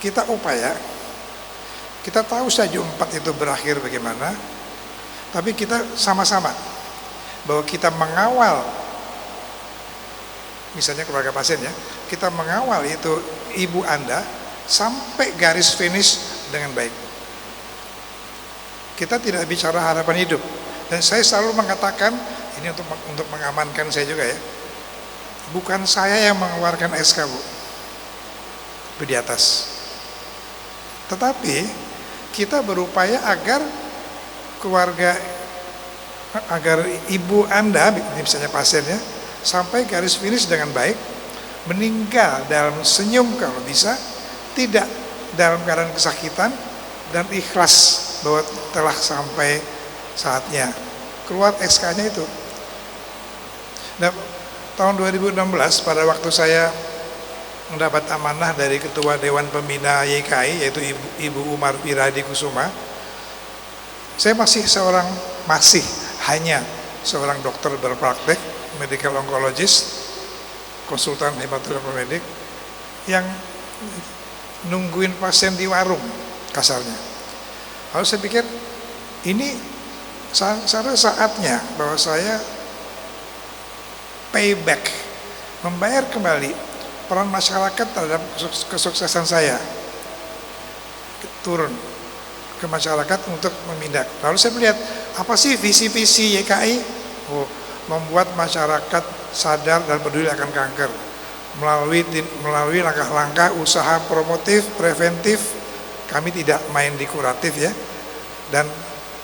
kita upaya, kita tahu stadium 4 itu berakhir bagaimana, tapi kita sama-sama bahwa kita mengawal, misalnya keluarga pasien ya, kita mengawal itu ibu Anda sampai garis finish dengan baik. Kita tidak bicara harapan hidup, dan saya selalu mengatakan ini untuk mengamankan saya juga ya, bukan saya yang mengeluarkan SK Bu di atas, tetapi kita berupaya agar keluarga, agar ibu Anda, misalnya pasiennya, sampai garis finish dengan baik, meninggal dalam senyum kalau bisa, tidak dalam keadaan kesakitan, dan ikhlas bahwa telah sampai saatnya. Keluar SK-nya itu. Nah, tahun 2016 pada waktu saya mendapat amanah dari Ketua Dewan Pembina YKI yaitu Ibu Umar Wiradi Kusuma, saya masih hanya seorang dokter berpraktek, medical oncologist, konsultan hematologi yang nungguin pasien di warung kasarnya. Lalu saya pikir ini saatnya bahwa saya payback, membayar kembali peran masyarakat terhadap kesuksesan saya, turun ke masyarakat untuk memindah. Lalu saya melihat apa sih visi-visi YKI? Membuat masyarakat sadar dan peduli akan kanker melalui langkah-langkah usaha promotif, preventif. Kami tidak main di kuratif ya, dan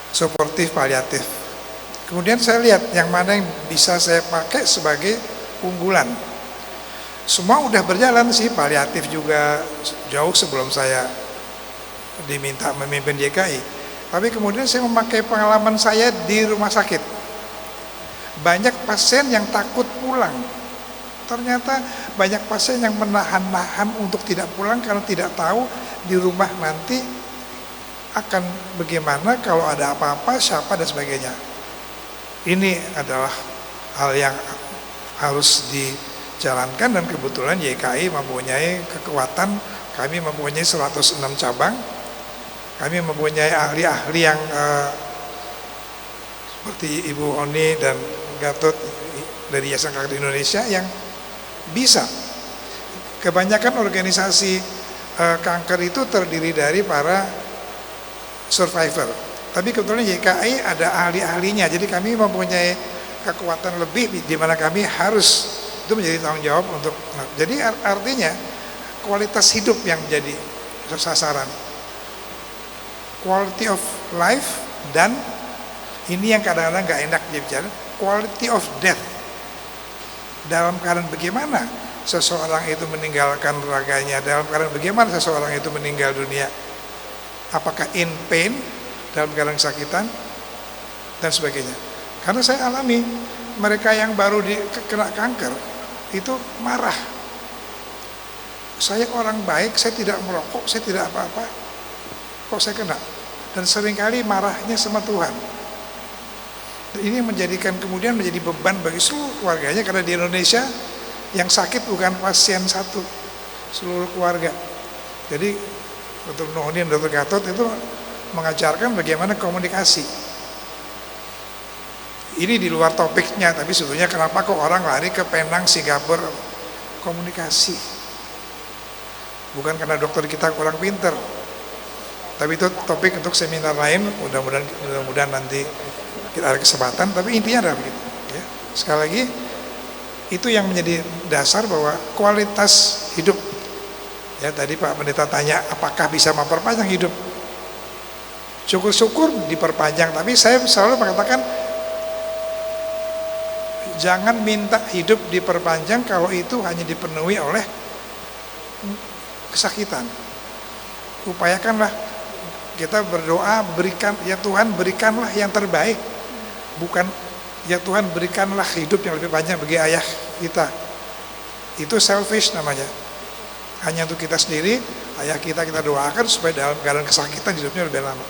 suportif paliatif. Kemudian saya lihat yang mana yang bisa saya pakai sebagai unggulan. Semua udah berjalan sih, paliatif juga jauh sebelum saya diminta memimpin YKI. Tapi kemudian saya memakai pengalaman saya di rumah sakit. Banyak pasien yang takut pulang. Ternyata banyak pasien yang menahan-nahan untuk tidak pulang karena tidak tahu di rumah nanti akan bagaimana kalau ada apa-apa, siapa dan sebagainya. Ini adalah hal yang harus dijalankan dan kebetulan YKI mempunyai kekuatan. Kami mempunyai 106 cabang. Kami mempunyai ahli-ahli yang seperti Ibu Oni dan Gatot dari Yayasan Kanker Indonesia yang bisa. Kebanyakan organisasi kanker itu terdiri dari para survivor. Tapi kebetulan YKI ada ahli-ahlinya, jadi kami mempunyai kekuatan lebih di mana kami harus itu menjadi tanggung jawab untuk. Jadi artinya kualitas hidup yang menjadi sasaran, quality of life, dan ini yang kadang-kadang nggak enak dibicara, quality of death. Dalam keadaan bagaimana seseorang itu meninggalkan raganya, dalam keadaan bagaimana seseorang itu meninggal dunia, apakah in pain, dalam keadaan kesakitan, dan sebagainya. Karena saya alami, mereka yang baru kena kanker, itu marah. Saya orang baik, saya tidak merokok, saya tidak apa-apa, kok saya kena? Dan seringkali marahnya sama Tuhan. Ini menjadikan kemudian menjadi beban bagi seluruh keluarganya, karena di Indonesia yang sakit bukan pasien satu, seluruh keluarga. Jadi Dr. Nohoni dan Dr. Gatot itu mengajarkan bagaimana komunikasi. Ini di luar topiknya, tapi sebetulnya kenapa kok orang lari ke Penang, Singapura? Komunikasi. Bukan karena dokter kita kurang pinter, tapi itu topik untuk seminar lain. Mudah-mudahan nanti kita ada kesempatan. Tapi intinya adalah begitu. Ya. Sekali lagi, itu yang menjadi dasar bahwa kualitas hidup. Ya, tadi Pak Pendeta tanya, apakah bisa memperpanjang hidup? Syukur-syukur diperpanjang, tapi saya selalu mengatakan jangan minta hidup diperpanjang kalau itu hanya dipenuhi oleh kesakitan. Upayakanlah, kita berdoa, berikan, ya Tuhan berikanlah yang terbaik, bukan ya Tuhan berikanlah hidup yang lebih panjang bagi ayah kita. Itu selfish namanya, hanya untuk kita sendiri. Ayah kita doakan supaya dalam keadaan kesakitan hidupnya lebih lama.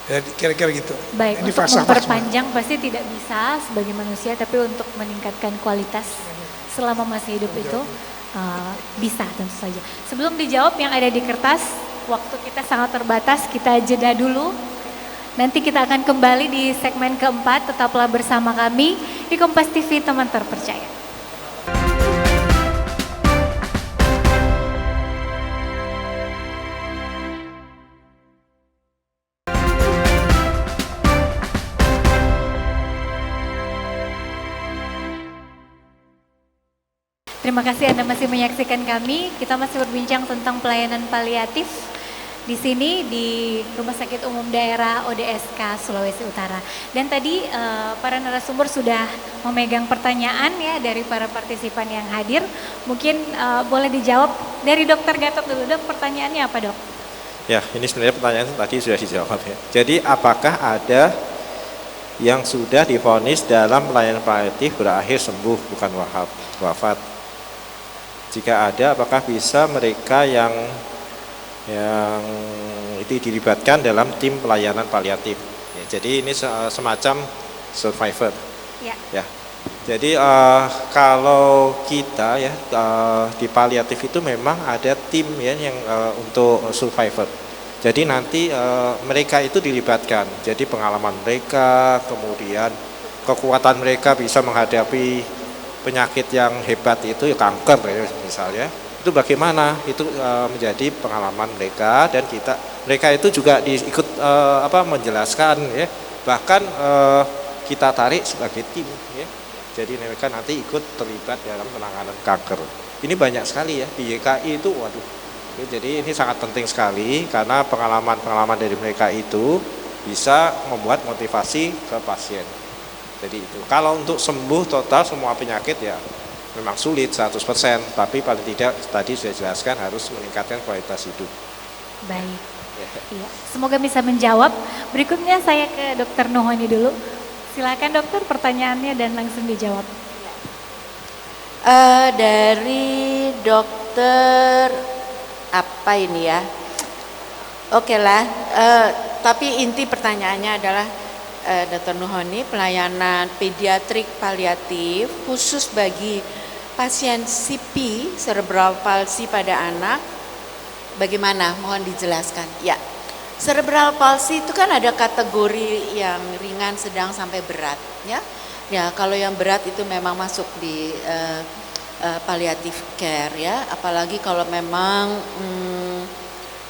Ya, kira-kira gitu. Baik, ini untuk memperpanjang pasti tidak bisa sebagai manusia, tapi untuk meningkatkan kualitas selama masih hidup itu bisa tentu saja. Sebelum dijawab yang ada di kertas, waktu kita sangat terbatas, kita jeda dulu. Nanti kita akan kembali di segmen keempat, tetaplah bersama kami di Kompas TV, teman terpercaya. Terima kasih Anda masih menyaksikan kami. Kita masih berbincang tentang pelayanan paliatif di sini di Rumah Sakit Umum Daerah ODSK Sulawesi Utara. Dan tadi para narasumber sudah memegang pertanyaan ya dari para partisipan yang hadir. Mungkin boleh dijawab dari Dokter Gatot dulu, Dok. Pertanyaannya apa, Dok? Ya, ini sebenarnya pertanyaan tadi sudah dijawab ya. Jadi apakah ada yang sudah divonis dalam pelayanan paliatif berakhir sembuh bukan wafat? Jika ada, apakah bisa mereka yang itu dilibatkan dalam tim pelayanan paliatif? Ya, jadi ini semacam survivor. Ya. Ya. Jadi kalau kita ya di paliatif itu memang ada tim ya yang untuk survivor. Jadi nanti mereka itu dilibatkan. Jadi pengalaman mereka, kemudian kekuatan mereka bisa menghadapi penyakit yang hebat itu ya, kanker ya, misalnya. Itu bagaimana? Itu menjadi pengalaman mereka dan mereka itu juga ikut menjelaskan ya. Bahkan kita tarik sebagai tim ya. Jadi mereka nanti ikut terlibat dalam penanganan kanker. Ini banyak sekali ya di YKI itu, waduh. Jadi ini sangat penting sekali karena pengalaman-pengalaman dari mereka itu bisa membuat motivasi ke pasien. Jadi itu. Kalau untuk sembuh total semua penyakit ya memang sulit 100%, tapi paling tidak tadi sudah jelaskan harus meningkatkan kualitas hidup. Baik. Iya. Semoga bisa menjawab. Berikutnya saya ke Dokter Nuhoni dulu. Silakan dokter pertanyaannya dan langsung dijawab. Dari dokter apa ini ya? Oke lah. Tapi inti pertanyaannya adalah Dokter Nuhoni, pelayanan pediatrik paliatif khusus bagi pasien CP cerebral palsy pada anak. Bagaimana? Mohon dijelaskan. Ya. Cerebral palsy itu kan ada kategori yang ringan, sedang sampai berat, ya. Ya, kalau yang berat itu memang masuk di palliative care ya, apalagi kalau memang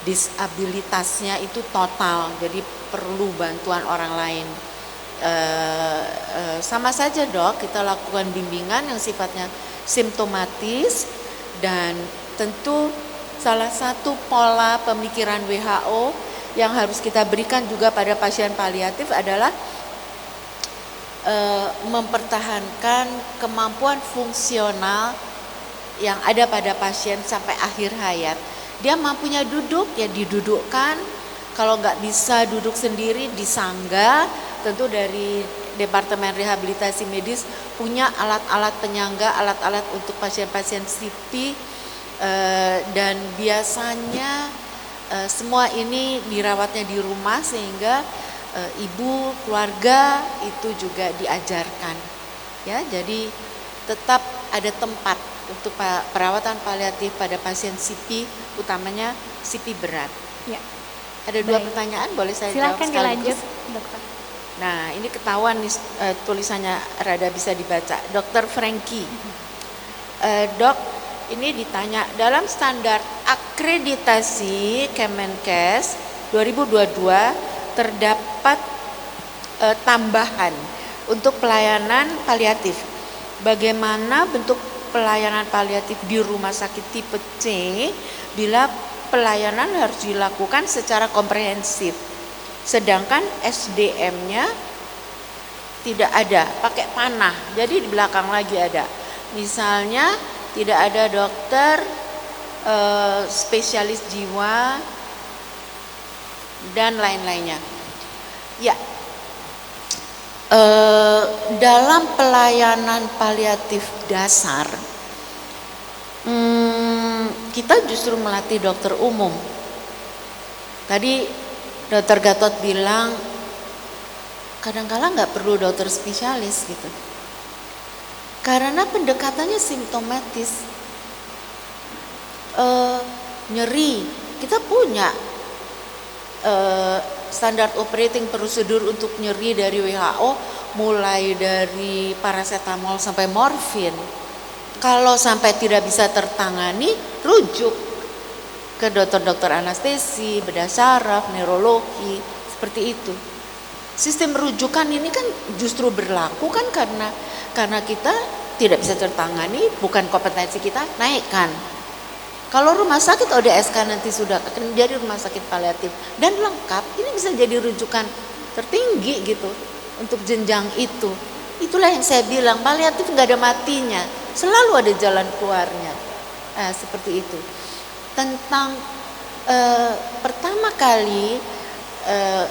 disabilitasnya itu total, jadi perlu bantuan orang lain. Sama saja dok, kita lakukan bimbingan yang sifatnya simptomatis dan tentu salah satu pola pemikiran WHO yang harus kita berikan juga pada pasien paliatif adalah mempertahankan kemampuan fungsional yang ada pada pasien sampai akhir hayat. Dia mampunya duduk, ya didudukkan. Kalau nggak bisa duduk sendiri, disangga. Tentu dari Departemen Rehabilitasi Medis punya alat-alat penyangga, alat-alat untuk pasien-pasien CP, dan biasanya semua ini dirawatnya di rumah sehingga ibu keluarga itu juga diajarkan ya, jadi tetap ada tempat untuk perawatan paliatif pada pasien CP, utamanya CP berat ya. Ada dua pertanyaan, boleh saya silakan jawab sekaligus? dilanjut dokter. Nah ini ketahuan nih, tulisannya rada bisa dibaca. Dokter Frankie, dok, ini ditanya dalam standar akreditasi Kemenkes 2022 terdapat tambahan untuk pelayanan paliatif. Bagaimana bentuk pelayanan paliatif di rumah sakit tipe C bila pelayanan harus dilakukan secara komprehensif, sedangkan SDM-nya tidak ada, pakai panah. Jadi di belakang lagi ada, misalnya tidak ada dokter spesialis jiwa dan lain-lainnya. Ya, dalam pelayanan paliatif dasar kita justru melatih dokter umum. Tadi dokter Gatot bilang kadang-kala nggak perlu dokter spesialis gitu. Karena pendekatannya simptomatis, nyeri, kita punya standar operating prosedur untuk nyeri dari WHO, mulai dari paracetamol sampai morfin. Kalau sampai tidak bisa tertangani, rujuk ke dokter-dokter anestesi, bedah saraf, neurologi, seperti itu. Sistem rujukan ini kan justru berlaku kan karena kita tidak bisa tertangani, bukan kompetensi kita, naikkan. Kalau rumah sakit ODSK nanti sudah akan jadi rumah sakit paliatif dan lengkap, ini bisa jadi rujukan tertinggi gitu untuk jenjang itu. Itulah yang saya bilang, paliatif nggak ada matinya, selalu ada jalan keluarnya. Seperti itu. Tentang Pertama kali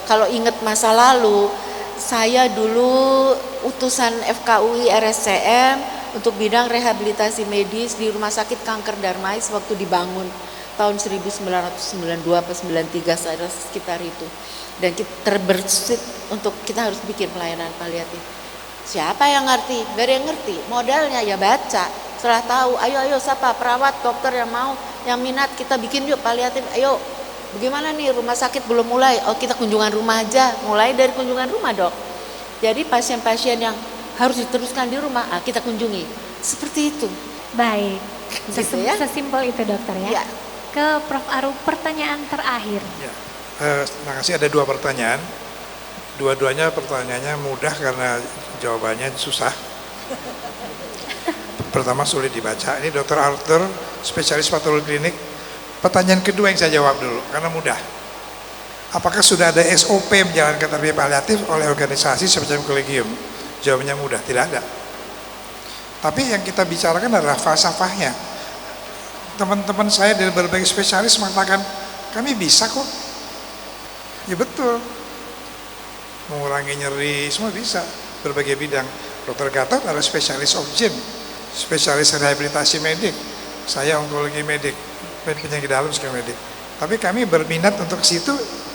kalau ingat masa lalu, saya dulu utusan FKUI RSCM untuk bidang rehabilitasi medis di Rumah Sakit Kanker Darmais waktu dibangun tahun 1992 atau 93 sekitar itu. Dan kita terbersit untuk kita harus bikin pelayanan paliatif. Siapa yang ngerti? Gak ada yang ngerti. Modalnya ya baca. Setelah tahu, ayo siapa perawat, dokter yang mau, yang minat, kita bikin yuk paliatif. Ayo, bagaimana nih rumah sakit belum mulai? Oh, kita kunjungan rumah aja. Mulai dari kunjungan rumah, Dok. Jadi pasien-pasien yang harus diteruskan di rumah, kita kunjungi. Seperti itu. Baik, Gitu ya. sesimpel itu dokter ya. Ya. Ke Prof. Aru, pertanyaan terakhir. Ya, terima kasih. Ada 2 pertanyaan. Dua-duanya pertanyaannya mudah karena jawabannya susah. Pertama sulit dibaca. Ini Dr. Arthur, spesialis patologi klinik. Pertanyaan kedua yang saya jawab dulu karena mudah. Apakah sudah ada SOP menjalankan terapi paliatif oleh organisasi semacam kolegium? Jawabannya mudah, tidak ada. Tapi yang kita bicarakan adalah falsafahnya. Teman-teman saya dari berbagai spesialis mengatakan, kami bisa kok. Ya betul. Mengurangi nyeri, semua bisa. Berbagai bidang. Dr. Gatot adalah spesialis obgyn, spesialis rehabilitasi medik. Saya onkologi medik, penyakit dalam sekali medik. Tapi kami berminat untuk ke situ,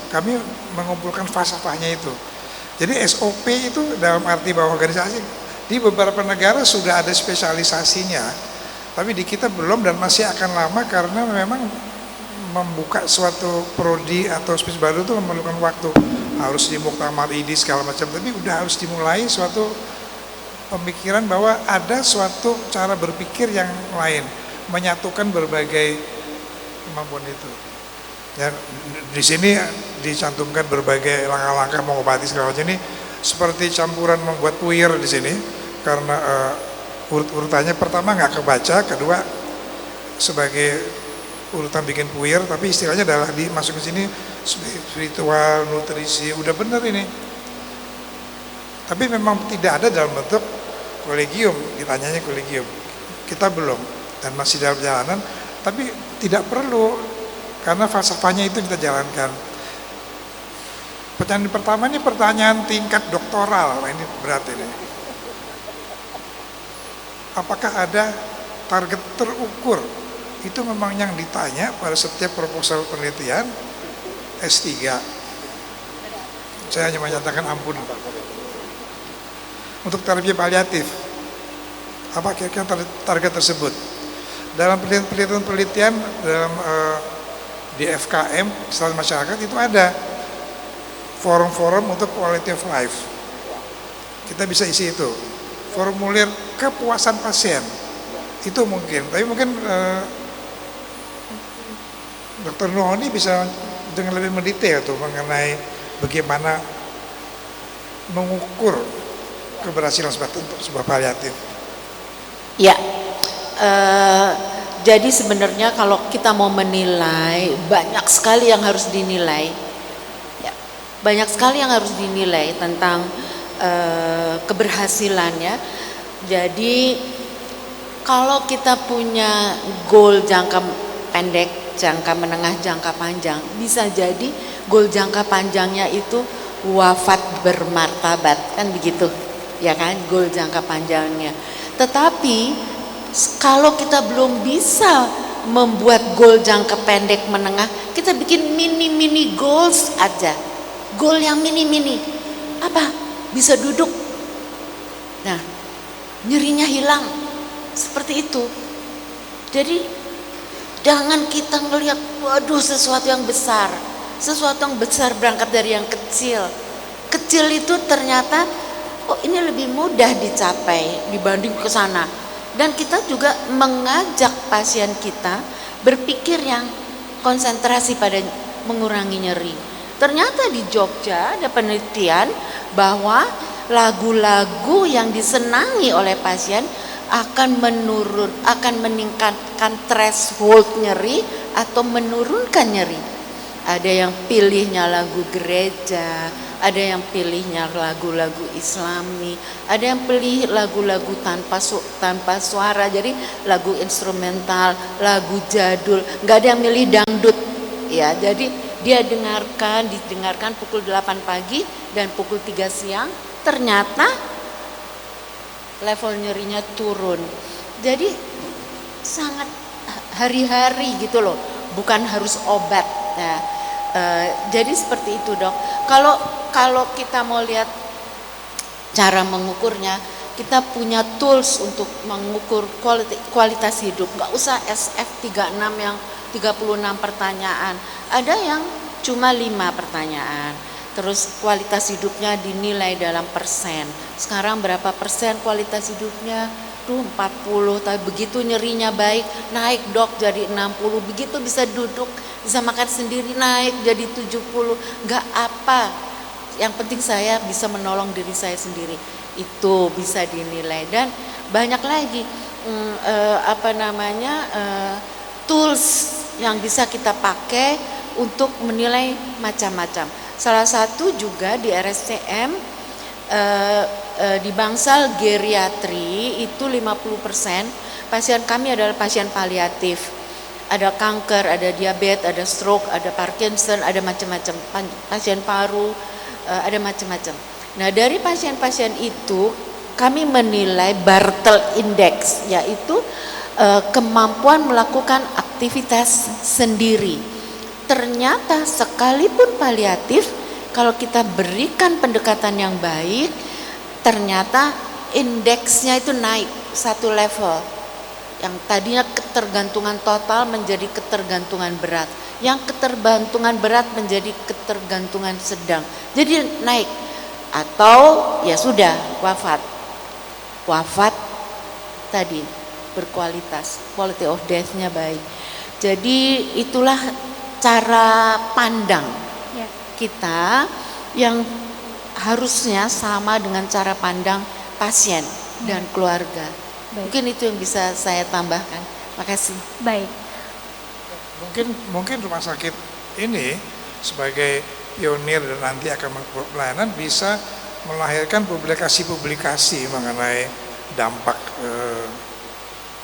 kami mengumpulkan falsafahnya itu. Jadi SOP itu dalam arti bahwa organisasi di beberapa negara sudah ada spesialisasinya, tapi di kita belum dan masih akan lama karena memang membuka suatu prodi atau spesies baru itu memerlukan waktu. Harus di muktamar ID segala macam, tapi udah harus dimulai suatu pemikiran bahwa ada suatu cara berpikir yang lain, menyatukan berbagai kemampuan itu. Ya, di sini dicantumkan berbagai langkah-langkah mengobati segala macam ini seperti campuran membuat puir di sini karena urut-urutannya pertama nggak kebaca, kedua sebagai urutan bikin puir, tapi istilahnya adalah dimasuk ke sini spiritual, nutrisi, udah bener ini. Tapi memang tidak ada dalam bentuk kolegium, ditanyanya kolegium. Kita belum dan masih dalam perjalanan, tapi tidak perlu karena falsafahnya itu kita jalankan. Pertanyaan pertama ini pertanyaan tingkat doktoral, ini berat ini. Apakah ada target terukur? Itu memang yang ditanya pada setiap proposal penelitian S3. Saya hanya menyatakan ampun. Untuk terapi paliatif, apa kira-kira target tersebut? Dalam penelitian dalam di FKM Kesehatan Masyarakat itu ada forum-forum untuk quality of life. Kita bisa isi itu. Formulir kepuasan pasien itu mungkin, tapi mungkin Dr. Nuhoni bisa dengan lebih mendetail tuh mengenai bagaimana mengukur keberhasilan sebuah paliatif. Ya, jadi sebenarnya kalau kita mau menilai, banyak sekali yang harus dinilai. Ya, banyak sekali yang harus dinilai tentang keberhasilannya. Jadi kalau kita punya goal jangka pendek, jangka menengah, jangka panjang, bisa jadi goal jangka panjangnya itu wafat bermartabat, kan begitu ya kan, goal jangka panjangnya. Tetapi kalau kita belum bisa membuat goal jangka pendek menengah, kita bikin mini goals aja, goal yang mini apa, bisa duduk, nah nyerinya hilang, seperti itu. Jadi jangan kita ngelihat waduh sesuatu yang besar berangkat dari yang kecil itu ternyata ini lebih mudah dicapai dibanding ke sana. Dan kita juga mengajak pasien kita berpikir yang konsentrasi pada mengurangi nyeri. Ternyata di Jogja ada penelitian bahwa lagu-lagu yang disenangi oleh pasien akan meningkatkan threshold nyeri atau menurunkan nyeri. Ada yang pilihnya lagu gereja, ada yang pilihnya lagu-lagu Islami, ada yang pilih lagu-lagu tanpa suara, jadi lagu instrumental, lagu jadul, nggak ada yang milih dangdut. ya. Jadi dia didengarkan pukul 8 pagi dan pukul 3 siang, ternyata level nyerinya turun. Jadi sangat hari-hari gitu loh, bukan harus obat. Nah, jadi seperti itu dok. Kalau kita mau lihat cara mengukurnya, kita punya tools untuk mengukur kualitas hidup. Nggak usah SF36 yang 36 pertanyaan. Ada yang cuma 5 pertanyaan. Terus kualitas hidupnya dinilai dalam persen. Sekarang berapa persen kualitas hidupnya? 40, tapi begitu nyerinya baik, naik dok jadi 60, begitu bisa duduk, bisa makan sendiri, naik jadi 70, nggak apa. Yang penting saya bisa menolong diri saya sendiri, itu bisa dinilai. Dan banyak lagi tools yang bisa kita pakai untuk menilai macam-macam. Salah satu juga di RSCM di bangsal geriatri itu 50% pasien kami adalah pasien paliatif. Ada kanker, ada diabetes, ada stroke, ada Parkinson, ada macam-macam, pasien paru, ada macam-macam. Nah, dari pasien-pasien itu kami menilai Bartle Index, yaitu kemampuan melakukan aktivitas sendiri. Ternyata sekalipun paliatif, kalau kita berikan pendekatan yang baik, ternyata indeksnya itu naik satu level. Yang tadinya ketergantungan total menjadi ketergantungan berat. Yang ketergantungan berat menjadi ketergantungan sedang. Jadi naik. Atau ya sudah wafat. Wafat tadi berkualitas, quality of death-nya baik. Jadi itulah cara pandang kita yang harusnya sama dengan cara pandang pasien dan keluarga. Baik. Mungkin itu yang bisa saya tambahkan. Makasih. Baik. Mungkin rumah sakit ini sebagai pionir dan nanti akan pelayanan bisa melahirkan publikasi-publikasi mengenai dampak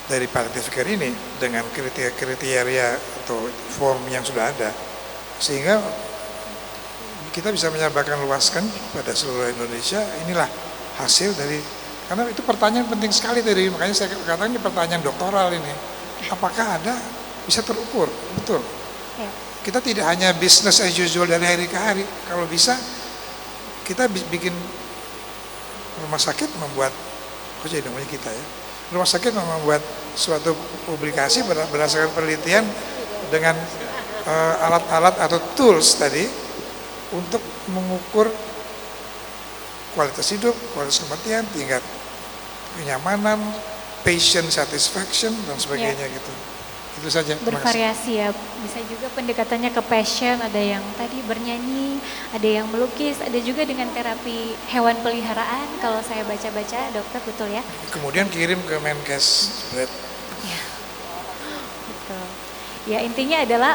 dari palliative care ini dengan kriteria atau form yang sudah ada, sehingga kita bisa menyebarkan luaskan pada seluruh Indonesia. Inilah hasil dari, karena itu pertanyaan penting sekali tadi, makanya saya katakan ini pertanyaan doktoral ini. Apakah ada bisa terukur? Betul. Ya. Kita tidak hanya business as usual dari hari ke hari. Kalau bisa kita bikin rumah sakit membuat, kok jadi namanya kita ya, rumah sakit membuat suatu publikasi berdasarkan penelitian dengan alat-alat atau tools tadi untuk mengukur kualitas hidup, kualitas kematian, tingkat kenyamanan, patient satisfaction dan sebagainya gitu. Itu saja. Bervariasi ya, bisa juga pendekatannya ke passion, ada yang tadi bernyanyi, ada yang melukis, ada juga dengan terapi hewan peliharaan kalau saya baca-baca, dokter, betul ya? Kemudian kirim ke Menkes. Ya, betul. Ya intinya adalah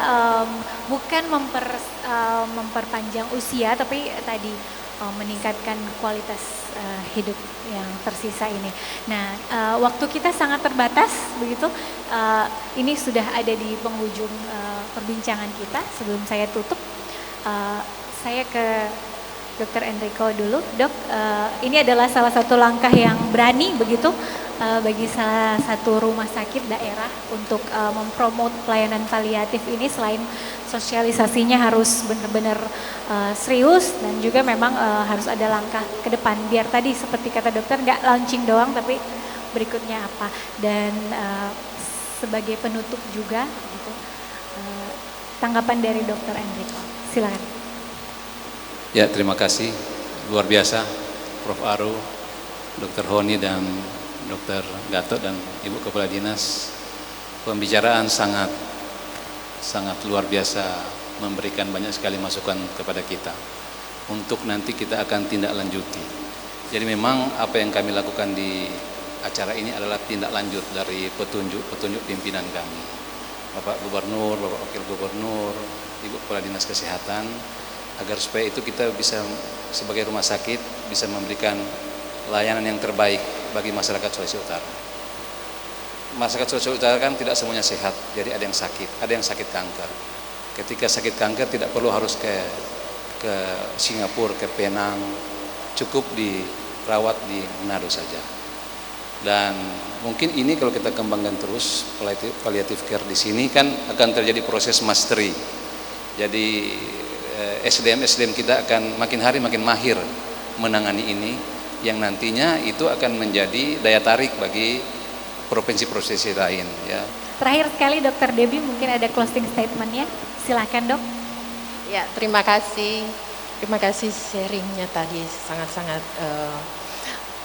bukan memperpanjang usia, tapi tadi meningkatkan kualitas hidup yang tersisa ini. Nah, waktu kita sangat terbatas, begitu. Ini sudah ada di penghujung perbincangan kita. Sebelum saya tutup, saya ke Dr. Enrico dulu. Dok, ini adalah salah satu langkah yang berani, begitu, bagi salah satu rumah sakit daerah untuk mempromot pelayanan paliatif ini. Selain sosialisasinya harus benar-benar serius, dan juga memang harus ada langkah ke depan, biar tadi seperti kata dokter nggak launching doang, tapi berikutnya apa. Dan sebagai penutup juga gitu, tanggapan dari Dr. Enrico, silakan. Ya, terima kasih, luar biasa Prof. Aru, Dr. Honi dan Dr. Gatot dan Ibu Kepala Dinas. Pembicaraan sangat luar biasa, memberikan banyak sekali masukan kepada kita untuk nanti kita akan tindak lanjuti. Jadi memang apa yang kami lakukan di acara ini adalah tindak lanjut dari petunjuk pimpinan kami, Bapak Gubernur, Bapak Wakil Gubernur, Ibu Kepala Dinas Kesehatan, agar supaya itu kita bisa sebagai rumah sakit bisa memberikan layanan yang terbaik bagi masyarakat Sulawesi Utara. Masyarakat Sulawesi Utara kan tidak semuanya sehat, jadi ada yang sakit kanker. Ketika sakit kanker tidak perlu harus ke Singapura, ke Penang, cukup dirawat di Manado saja. Dan mungkin ini kalau kita kembangkan terus palliative care di sini kan akan terjadi proses mastery. Jadi SDM kita akan makin hari makin mahir menangani ini, yang nantinya itu akan menjadi daya tarik bagi provinsi-provinsi lain ya. Terakhir sekali Dokter Debbie, mungkin ada closing statement-nya. Silahkan Dok. Ya, terima kasih sharingnya tadi sangat-sangat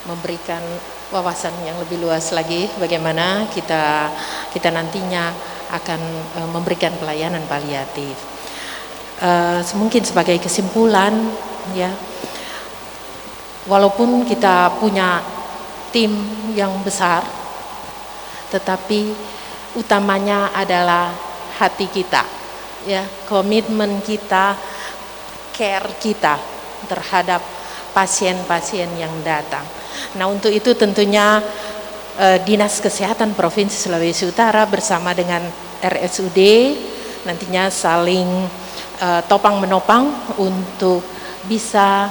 memberikan wawasan yang lebih luas lagi bagaimana kita nantinya akan memberikan pelayanan paliatif. Mungkin sebagai kesimpulan ya, walaupun kita punya tim yang besar, tetapi utamanya adalah hati kita, ya, komitmen kita, care kita terhadap pasien-pasien yang datang. Nah, untuk itu tentunya Dinas Kesehatan Provinsi Sulawesi Utara bersama dengan RSUD nantinya saling topang menopang untuk bisa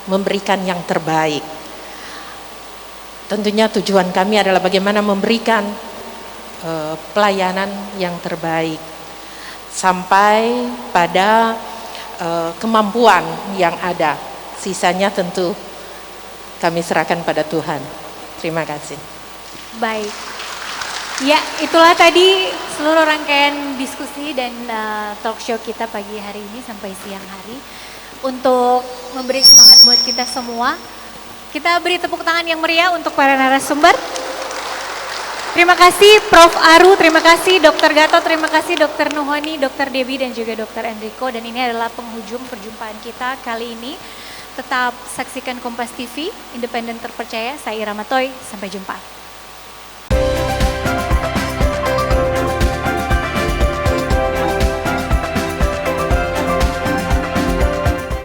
memberikan yang terbaik. Tentunya tujuan kami adalah bagaimana memberikan pelayanan yang terbaik sampai pada kemampuan yang ada. Sisanya tentu kami serahkan pada Tuhan. Terima kasih. Baik. Ya, itulah tadi seluruh rangkaian diskusi dan talk show kita pagi hari ini sampai siang hari. Untuk memberi semangat buat kita semua, kita beri tepuk tangan yang meriah untuk para narasumber. Terima kasih Prof. Aru, terima kasih Dr. Gatot, terima kasih Dr. Nuhoni, Dr. Debbie dan juga Dr. Enrico. Dan ini adalah penghujung perjumpaan kita kali ini. Tetap saksikan Kompas TV, independen terpercaya. Saya Ira Matoy, sampai jumpa.